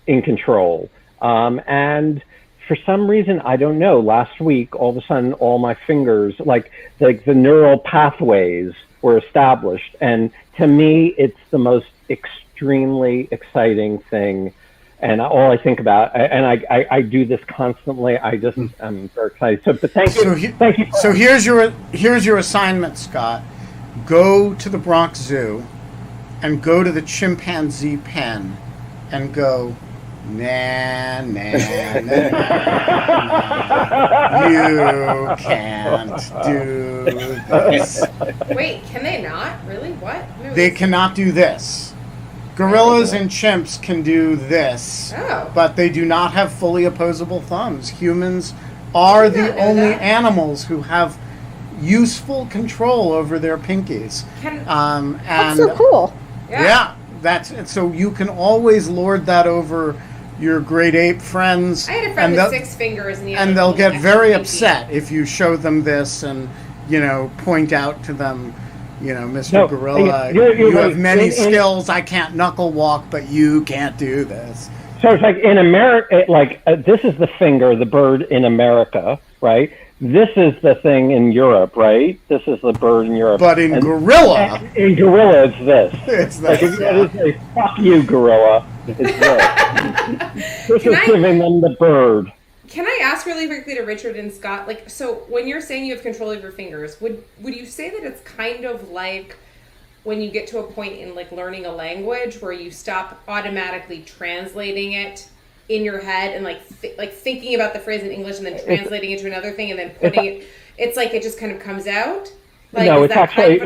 control. And for some reason, I don't know, last week, all of a sudden, all my fingers, like the neural pathways were established. And to me, it's the most extremely exciting thing. And all I think about, and I do this constantly. I'm very excited. So, but thank you. Thank you. So here's your assignment, Scott. Go to the Bronx Zoo, and go to the chimpanzee pen, and go, nah, nah, nah, nah. You can't do this. Wait, can they not? Really? What? No, They cannot do this. Gorillas and chimps can do this, but they do not have fully opposable thumbs. Humans are the only animals who have useful control over their pinkies. That's so cool. Yeah, so you can always lord that over your great ape friends. I had a friend with 6 fingers, and they'll get very upset if you show them this and point out to them. Mr. Gorilla, you have many skills. I can't knuckle walk, but you can't do this. So it's like in America, this is the finger, the bird in America, right? This is the thing in Europe, right? This is the bird in Europe. But in gorilla, it's this. It's this. It's fuck you, gorilla. It's this. This is giving them the bird. Can I ask really quickly to Richard and Scott, so when you're saying you have control of your fingers, would you say that it's kind of like when you get to a point in learning a language where you stop automatically translating it in your head and thinking about the phrase in English and then translating it to another thing and then putting it's like it just kind of comes out? No, it's actually,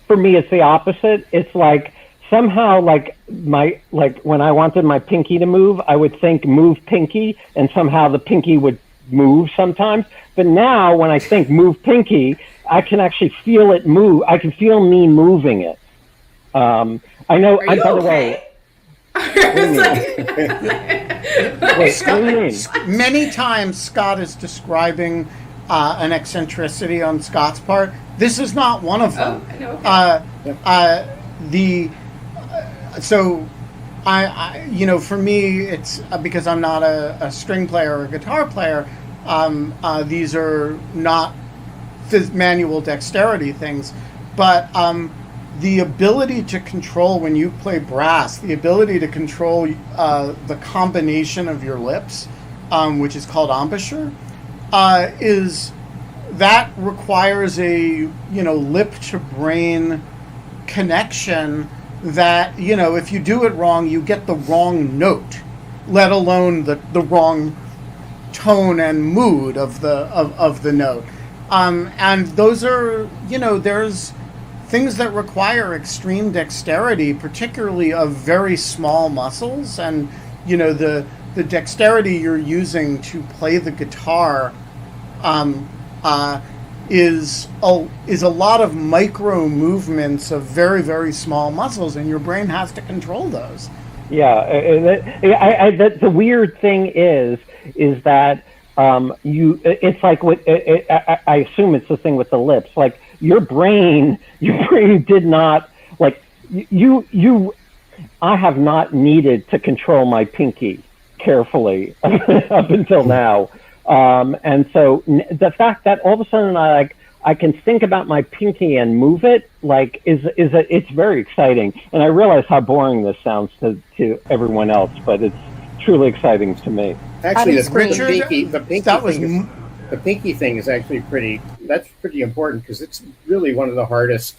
for me, it's the opposite. It's like, somehow, when I wanted my pinky to move, I would think move pinky, and somehow the pinky would move sometimes. But now, when I think move pinky, I can actually feel it move. I can feel me moving it. I know. Are you by okay? The way, many times Scott is describing an eccentricity on Scott's part. This is not one of them. Oh, I know. So for me, it's because I'm not a string player or a guitar player. These are not manual dexterity things, but the ability to control when you play brass, the ability to control the combination of your lips, which is called embouchure, is that requires a lip to brain connection that if you do it wrong, you get the wrong note, let alone the wrong tone and mood of the note. And those are, there's things that require extreme dexterity, particularly of very small muscles. And, the dexterity you're using to play the guitar is a lot of micro movements of very, very small muscles, and your brain has to control those. Yeah, the weird thing is that it's like I assume it's the thing with the lips. Like your brain did not like you. I have not needed to control my pinky carefully up until now, and so the fact that all of a sudden I can think about my pinky and move it it's very exciting. And I realize how boring this sounds to everyone else, but it's truly exciting to me. Actually, the pinky thing is actually pretty important because it's really one of the hardest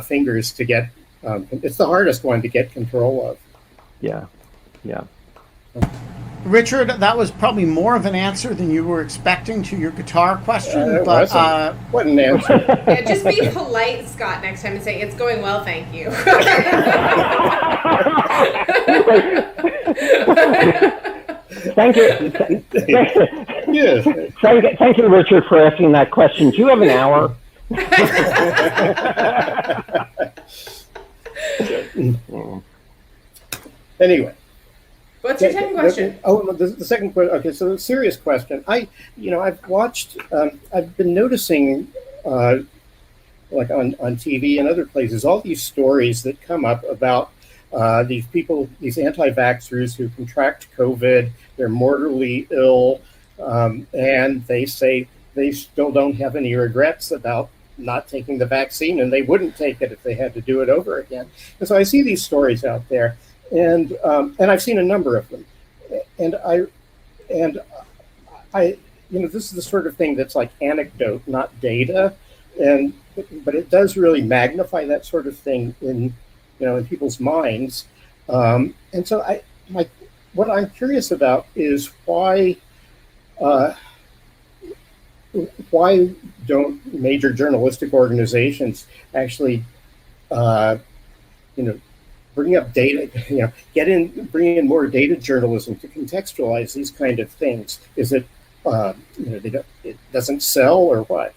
fingers to get. It's the hardest one to get control of. Yeah. Richard, that was probably more of an answer than you were expecting to your guitar question, but what an answer! Yeah, just be polite, Scott, next time and say it's going well, thank you. Thank you. Yes. Thank you, Richard, for asking that question. Do you have an hour? Anyway. What's your second question? The second question. Okay, so the serious question. I've watched. I've been noticing, like on TV and other places, all these stories that come up about these people, these anti-vaxxers who contract COVID. They're mortally ill, and they say they still don't have any regrets about not taking the vaccine, and they wouldn't take it if they had to do it over again. And so I see these stories out there. And I've seen a number of them, and I this is the sort of thing that's like anecdote, not data, but it does really magnify that sort of thing in people's minds, and so what I'm curious about is why don't major journalistic organizations actually bring up data, bring in more data journalism to contextualize these kind of things? Is it, it doesn't sell or what?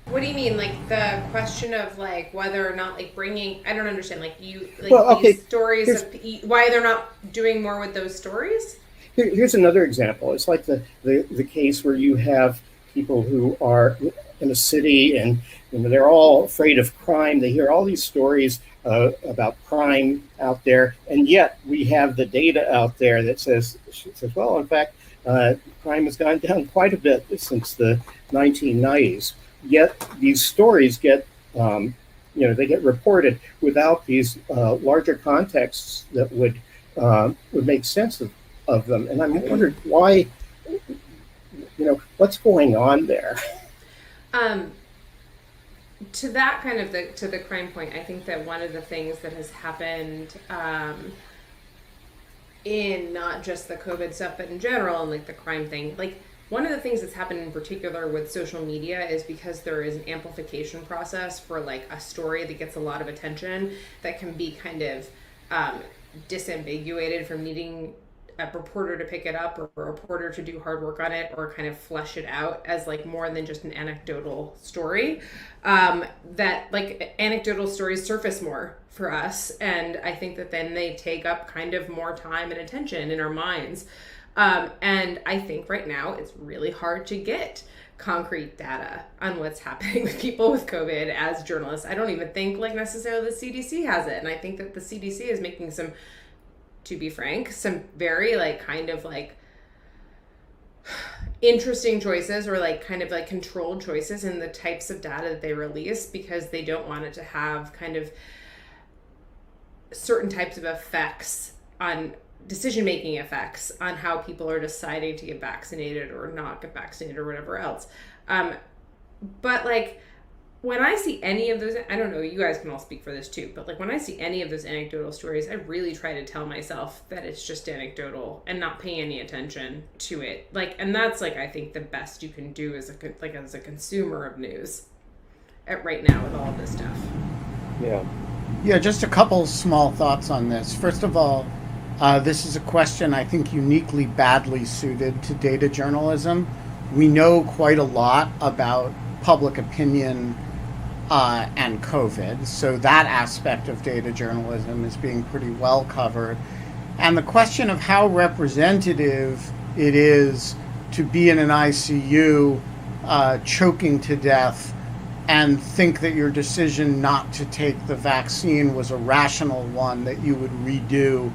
What do you mean? Like the question of like whether or not bringing, I don't understand, these stories of why they're not doing more with those stories? Here's another example. It's like the case where you have people who are in a city and they're all afraid of crime. They hear all these stories about crime out there, and yet we have the data out there that says, well, in fact, crime has gone down quite a bit since the 1990s. Yet these stories get, they get reported without these larger contexts that would make sense of them. And I'm wondering why, what's going on there? To that kind of to the crime point, I think that one of the things that has happened in not just the COVID stuff, but in general, and the crime thing, one of the things that's happened in particular with social media is because there is an amplification process for a story that gets a lot of attention that can be kind of disambiguated from needing a reporter to pick it up or a reporter to do hard work on it or kind of flesh it out as more than just an anecdotal story. That anecdotal stories surface more for us, and I think that then they take up kind of more time and attention in our minds. And I think right now it's really hard to get concrete data on what's happening with people with COVID as journalists. I don't even think like necessarily the CDC has it. And I think that the CDC is making some, to be frank, some very like kind of like interesting choices or like kind of like controlled choices in the types of data that they release, because they don't want it to have kind of certain types of effects on decision-making effects on how people are deciding to get vaccinated or not get vaccinated or whatever else. But like when I see any of those, I don't know, you guys can all speak for this too, but like when I see any of those anecdotal stories, I really try to tell myself that it's just anecdotal and not pay any attention to it. Like, and that's like, I think the best you can do as a consumer of news right now with all of this stuff. Yeah, just a couple small thoughts on this. First of all, this is a question I think uniquely badly suited to data journalism. We know quite a lot about public opinion and COVID, so that aspect of data journalism is being pretty well covered. And the question of how representative it is to be in an ICU choking to death and think that your decision not to take the vaccine was a rational one that you would redo,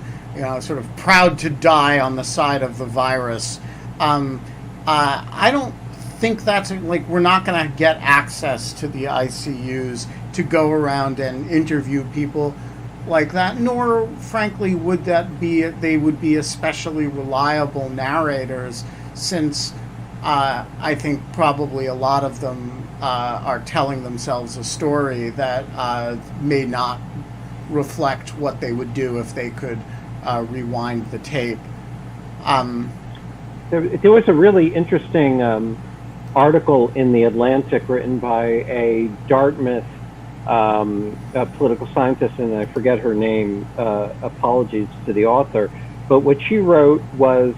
sort of proud to die on the side of the virus. I don't think that's like, we're not going to get access to the ICUs to go around and interview people like that, nor frankly would they would be especially reliable narrators, since I think probably a lot of them are telling themselves a story that may not reflect what they would do if they could rewind the tape. There was a really interesting article in The Atlantic written by a Dartmouth a political scientist, and I forget her name, apologies to the author, but what she wrote was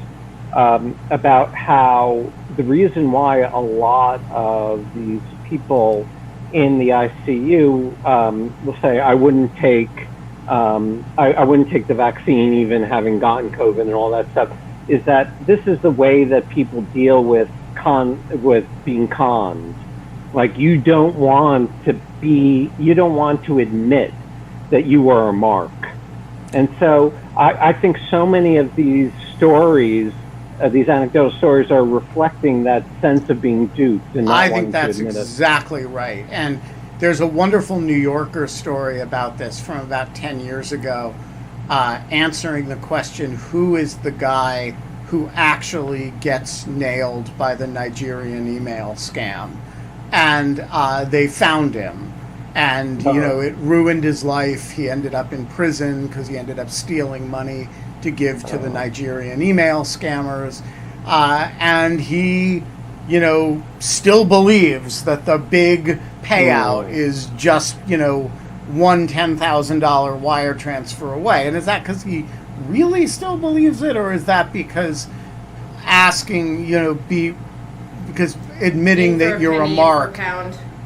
about how the reason why a lot of these people in the ICU will say, I wouldn't take the vaccine even having gotten COVID and all that stuff, is that this is the way that people deal with being conned. Like, you don't want to admit that you are a mark. And so I think so many of these stories, these anecdotal stories, are reflecting that sense of being duped. And I think that's exactly right. And there's a wonderful New Yorker story about this from about 10 years ago, answering the question, who is the guy who actually gets nailed by the Nigerian email scam? And they found him. And, it ruined his life. He ended up in prison because he ended up stealing money to give to the Nigerian email scammers. And he, still believes that the big payout is just, one $10,000 wire transfer away. And is that because he really still believes it? Or is that because asking, because admitting that you're a mark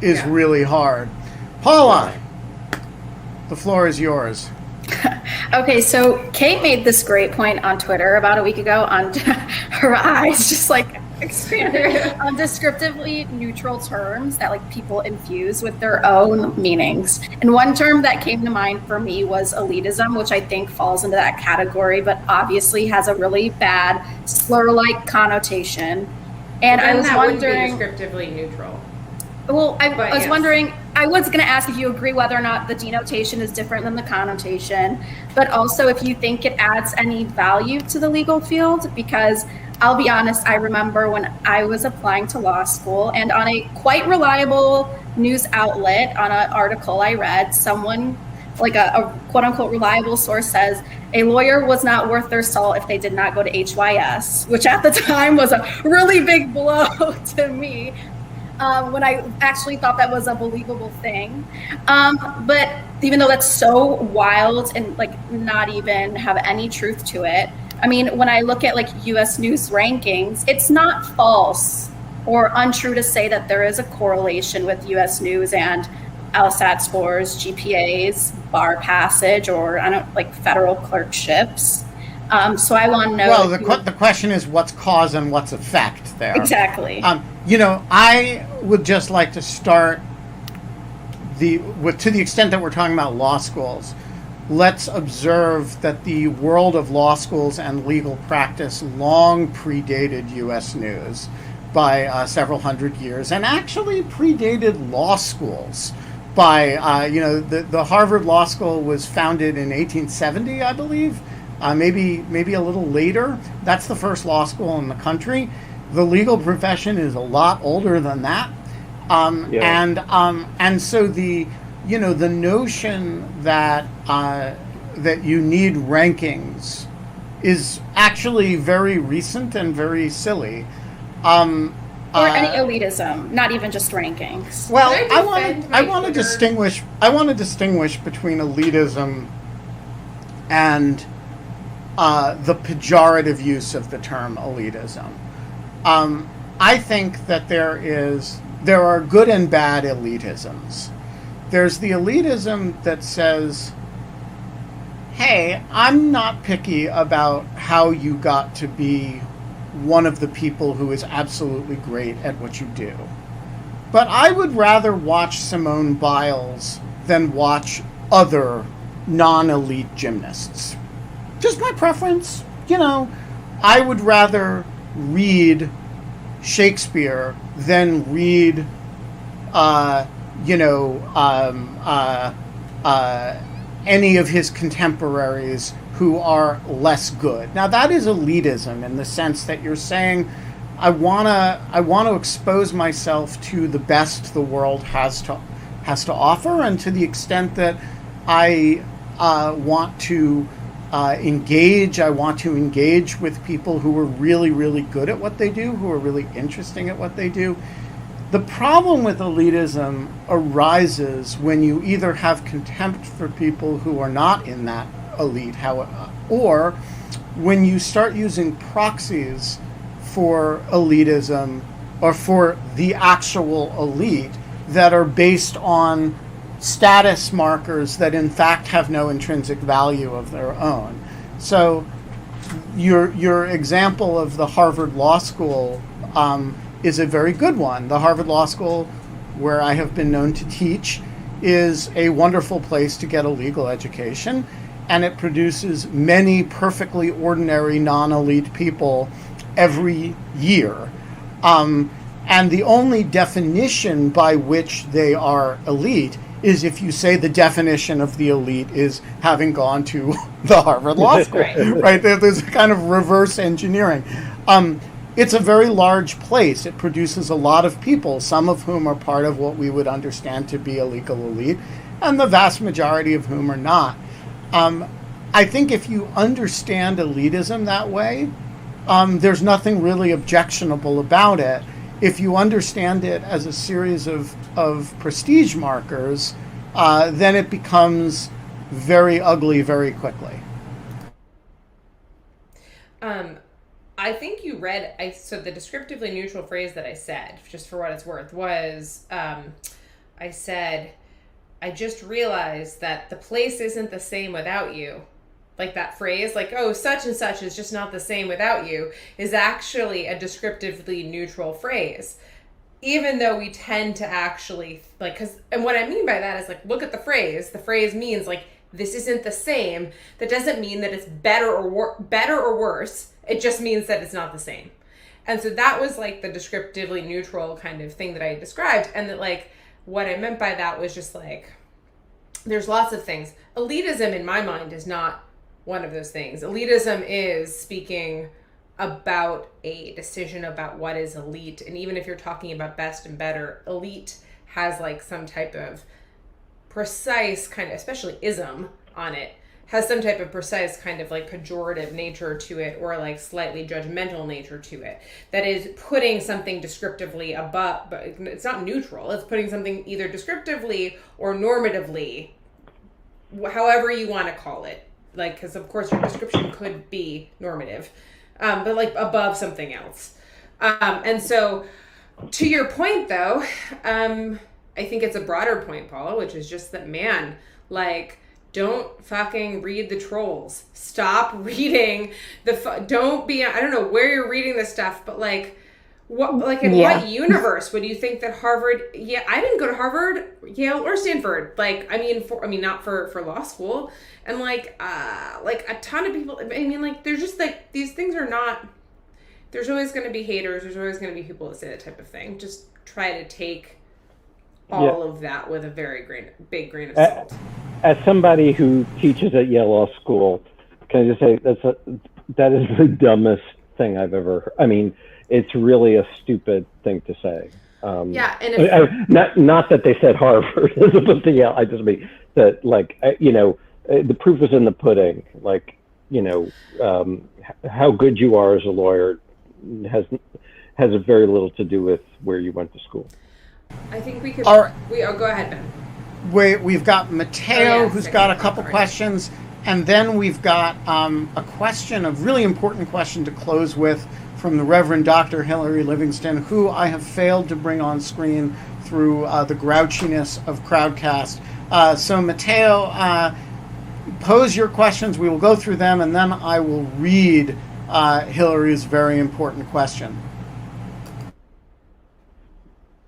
is really hard? Paula, the floor is yours. Okay, so Kate made this great point on Twitter about a week ago on her eyes just like expanded on descriptively neutral terms that like people infuse with their own meanings. And one term that came to mind for me was elitism, which I think falls into that category, but obviously has a really bad slur-like connotation. And I was wondering, would be descriptively neutral. Well, I was wondering, I was going to ask if you agree whether or not the denotation is different than the connotation, but also if you think it adds any value to the legal field, because I'll be honest, I remember when I was applying to law school, and on a quite reliable news outlet, on an article I read, someone, like a quote unquote reliable source, says a lawyer was not worth their salt if they did not go to HYS, which at the time was a really big blow to me. When I actually thought that was a believable thing. But even though that's so wild and like not even have any truth to it, I mean, when I look at like US News rankings, it's not false or untrue to say that there is a correlation with US News and LSAT scores, GPAs, bar passage, or federal clerkships. So I want to know. Well, the question is what's cause and what's effect there. Exactly. I would just like to start to the extent that we're talking about law schools. Let's observe that the world of law schools and legal practice long predated U.S. news by several hundred years, and actually predated law schools by, the Harvard Law School was founded in 1870, I believe, maybe a little later. That's the first law school in the country. The legal profession is a lot older than that. And so the notion that that you need rankings is actually very recent and very silly. Or any elitism, not even just rankings. Well, I want to distinguish between elitism and the pejorative use of the term elitism. I think that there are good and bad elitisms. There's the elitism that says, hey, I'm not picky about how you got to be one of the people who is absolutely great at what you do. But I would rather watch Simone Biles than watch other non-elite gymnasts. Just my preference. I would rather read Shakespeare than read, any of his contemporaries who are less good. Now that is elitism in the sense that you're saying, I want to expose myself to the best the world has to offer, and to the extent that I want to engage with people who are really, really good at what they do, who are really interesting at what they do. The problem with elitism arises when you either have contempt for people who are not in that elite, or when you start using proxies for elitism or for the actual elite that are based on status markers that in fact have no intrinsic value of their own. So your example of the Harvard Law School is a very good one. The Harvard Law School, where I have been known to teach, is a wonderful place to get a legal education, and it produces many perfectly ordinary non-elite people every year. And the only definition by which they are elite is if you say the definition of the elite is having gone to the Harvard Law School, right? There's a kind of reverse engineering. It's a very large place. It produces a lot of people, some of whom are part of what we would understand to be a legal elite, and the vast majority of whom are not. I think if you understand elitism that way, there's nothing really objectionable about it. If you understand it as a series of prestige markers, then it becomes very ugly very quickly. I think you read, so the descriptively neutral phrase that I said, just for what it's worth, was, I said, I just realized that the place isn't the same without you. Like that phrase, like, oh, such and such is just not the same without you, is actually a descriptively neutral phrase. Even though we tend to actually, and what I mean by that is, look at the phrase. The phrase means, this isn't the same. That doesn't mean that it's better or worse. It just means that it's not the same. And so that was, the descriptively neutral kind of thing that I described. And that, what I meant by that was just, there's lots of things. Elitism, in my mind, is not one of those things. Elitism is speaking about a decision about what is elite. And even if you're talking about best and better, elite has some type of precise kind of, especially ism on it, has some type of precise kind of pejorative nature to it, or slightly judgmental nature to it. That is putting something descriptively above, but it's not neutral. It's putting something either descriptively or normatively, however you want to call it. Because of course your description could be normative, but above something else. And so to your point though, I think it's a broader point, Paula, which is just that, man, don't fucking read the trolls. Stop reading don't be, I don't know where you're reading this stuff, but What, like, in Yeah. what universe would you think that Harvard? Yeah, I didn't go to Harvard, Yale, or Stanford. Like, not for law school, and like a ton of people. I mean, like, there's just like these things are not. There's always going to be haters. There's always going to be people that say that type of thing. Just try to take all of that with a big grain of salt. As somebody who teaches at Yale Law School, can I just say that is the dumbest thing I've ever heard. I mean, it's really a stupid thing to say. Yeah, and not that they said Harvard as opposed to Yale. I just mean that, like, the proof is in the pudding. Like, how good you are as a lawyer has very little to do with where you went to school. I think we could. Go ahead, Ben. We've got Matteo, who's got a couple questions, and then we've got a question, a really important question to close with, from the Reverend Dr. Hillary Livingston, who I have failed to bring on screen through the grouchiness of Crowdcast. So Matteo, pose your questions. We will go through them, and then I will read Hillary's very important question.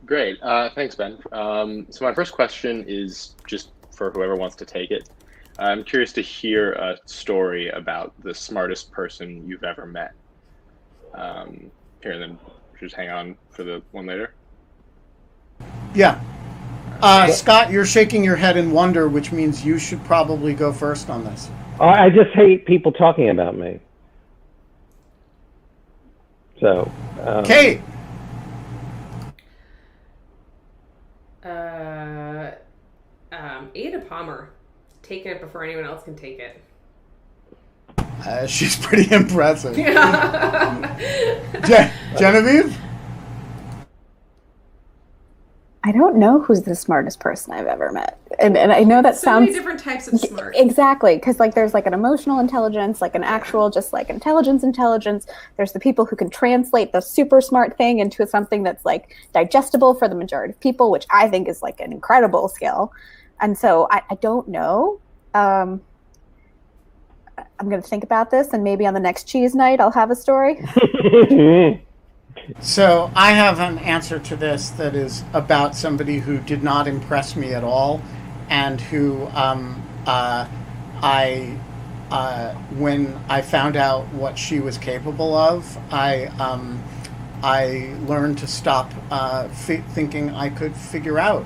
Great. Thanks, Ben. So my first question is just for whoever wants to take it. I'm curious to hear a story about the smartest person you've ever met. Here, and then just hang on for the one later. Yeah. Scott, you're shaking your head in wonder, which means you should probably go first on this. I just hate people talking about me. So, Kate. Ada Palmer, taking it before anyone else can take it. She's pretty impressive. Yeah. Genevieve? I don't know who's the smartest person I've ever met. And I know that sounds... many different types of smart. Exactly, because like there's like an emotional intelligence, like an actual just like intelligence. There's the people who can translate the super smart thing into something that's like digestible for the majority of people, which I think is like an incredible skill. And so I don't know. I'm going to think about this, and maybe on the next cheese night I'll have a story. So I have an answer to this that is about somebody who did not impress me at all, and who when I found out what she was capable of, I learned to stop thinking I could figure out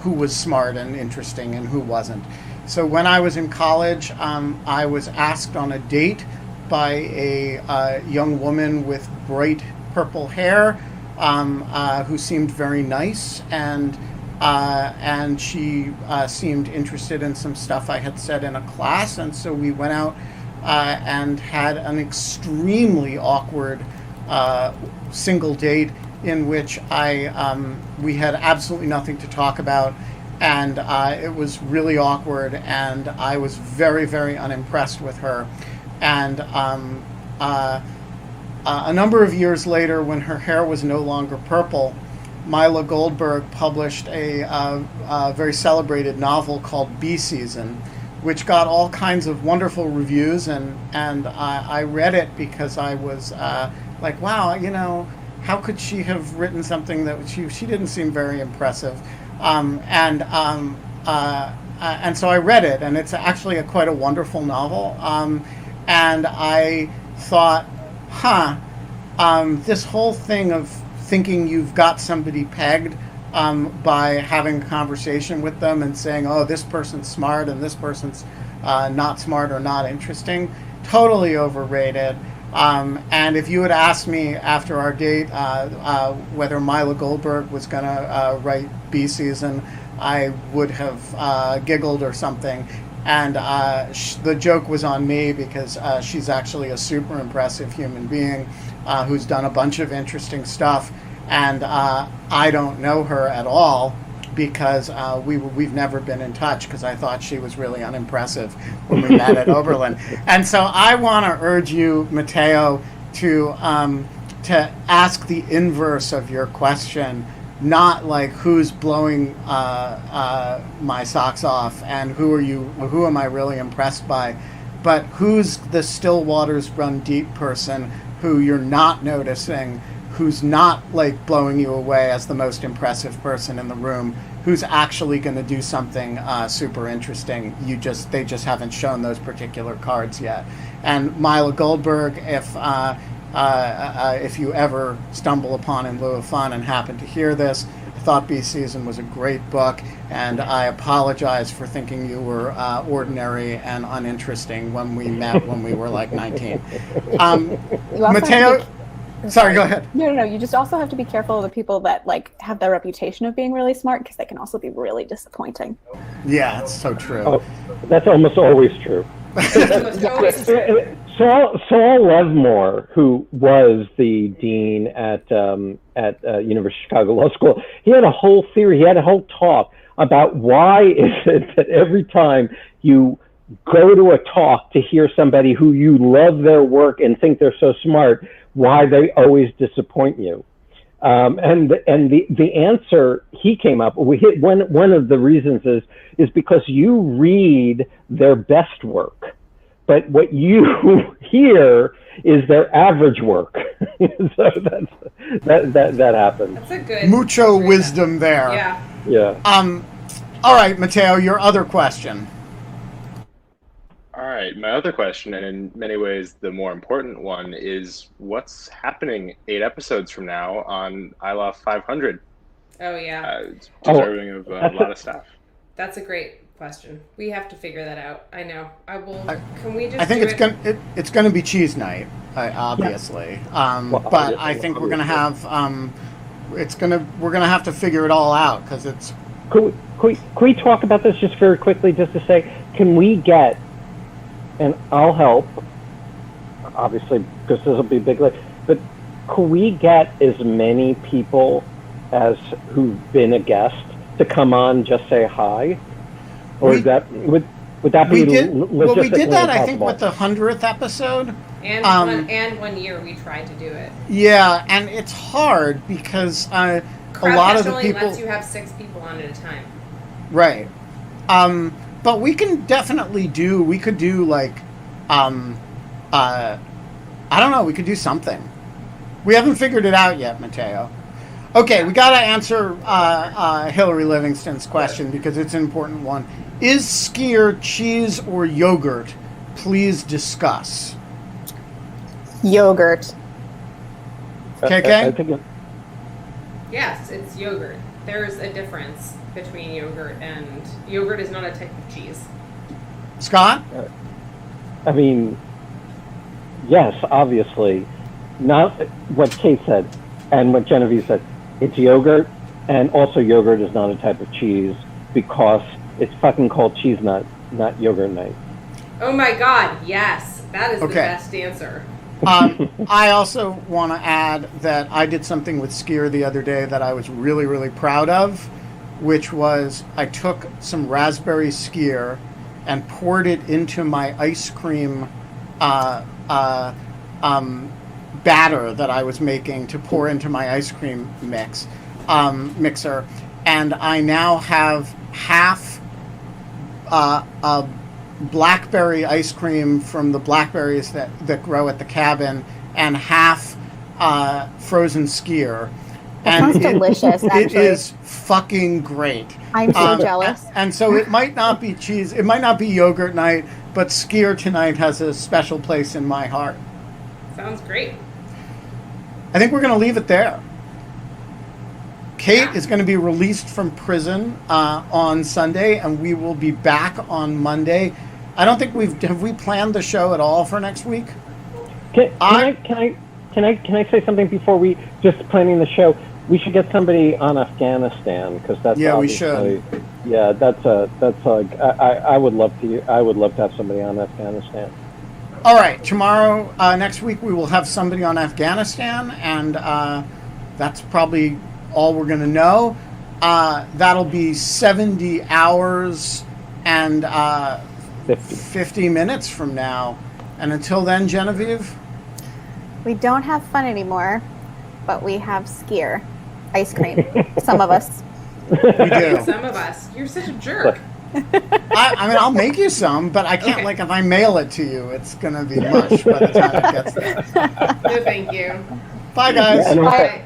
who was smart and interesting and who wasn't. So when I was in college, I was asked on a date by a young woman with bright purple hair, who seemed very nice, and she seemed interested in some stuff I had said in a class, and so we went out and had an extremely awkward single date in which we had absolutely nothing to talk about, and it was really awkward, and I was very, very unimpressed with her. And a number of years later, when her hair was no longer purple, Mila Goldberg published a very celebrated novel called Bee Season, which got all kinds of wonderful reviews, and I read it because I was like, wow, how could she have written something that she didn't seem very impressive, and so I read it, and it's actually quite a wonderful novel. And I thought, this whole thing of thinking you've got somebody pegged by having a conversation with them and saying, oh, this person's smart and this person's not smart or not interesting, totally overrated. And if you had asked me after our date whether Mila Goldberg was going to write Bee Season, I would have giggled or something. And the joke was on me because she's actually a super impressive human being who's done a bunch of interesting stuff. And I don't know her at all because we've never been in touch, because I thought she was really unimpressive when we met at Oberlin. And so I want to urge you, Matteo, to ask the inverse of your question. Not like who's blowing my socks off and who am I really impressed by, but who's the still waters run deep person who you're not noticing, who's not like blowing you away as the most impressive person in the room, who's actually going to do something super interesting. They just haven't shown those particular cards yet. And Mila Goldberg, if you ever stumble upon In Lieu of Fun and happen to hear this, I thought Beast Season was a great book, and I apologize for thinking you were ordinary and uninteresting when we met when we were like 19. Mateo, sorry, go ahead. No. You just also have to be careful of the people that like have the reputation of being really smart, because they can also be really disappointing. Yeah, it's so true. Oh, that's almost always true. Saul Levmore, who was the dean at University of Chicago Law School, he had a whole theory. He had a whole talk about why is it that every time you go to a talk to hear somebody who you love their work and think they're so smart, why they always disappoint you. And the answer he came up with, one of the reasons is because you read their best work, but what you hear is their average work. So that happens. That's a good mucho wisdom there. Yeah. All right, Mateo, your other question. All right, my other question, and in many ways the more important one, is what's happening 8 episodes from now on I Love 500? Oh, yeah. It's deserving of a lot of stuff. That's a great question. We have to figure that out. I know. Can we just? I think it's going to be cheese night, obviously. But I think we're going to have we're going to have to figure it all out because it's. Could we talk about this just very quickly, just to say, can we get, and I'll help, obviously, because this will be big, but could we get as many people as who've been a guest to come on, just say hi? Or would that be logistically we did that, impossible? I think, with the 100th episode. And one year we tried to do it. Yeah, and it's hard because a lot of the people lets you have 6 people on at a time. Right. But we can definitely we could do like, I don't know, we could do something. We haven't figured it out yet, Mateo. Okay, we got to answer Hillary Livingston's question because it's an important one. Is skyr cheese or yogurt? Please discuss. Yogurt. KK? Yes, it's yogurt. There's a difference between yogurt and yogurt is not a type of cheese. Scott? I mean, yes, obviously. Not what Kate said and what Genevieve said. It's yogurt, and also yogurt is not a type of cheese because it's fucking called cheese nut, not yogurt night. Oh my God, yes. That is the best answer. I also want to add that I did something with skyr the other day that I was really, really proud of, which was I took some raspberry skyr and poured it into my ice cream batter that I was making to pour into my ice cream mixer, and I now have half blackberry ice cream from the blackberries that grow at the cabin and half frozen skyr. That sounds delicious, actually. It is fucking great. I'm so jealous. And so it might not be cheese, it might not be yogurt night, but skyr tonight has a special place in my heart. Sounds great. I think we're going to leave it there. Kate is going to be released from prison on Sunday, and we will be back on Monday. I don't think have we planned the show at all for next week? Can I say something before we just planning the show? We should get somebody on Afghanistan because that's we should. Yeah, that's like I would love to have somebody on Afghanistan. All right, tomorrow, next week, we will have somebody on Afghanistan, and that's probably all we're going to know. That'll be 70 hours and 50 minutes from now. And until then, Genevieve? We don't have fun anymore, but we have skyr. Ice cream. Some of us. We do. Some of us. You're such a jerk. I mean, I'll make you some, but I can't. Okay. Like, if I mail it to you, it's gonna be mush by the time it gets there. No, thank you. Bye, guys. And also, Bye.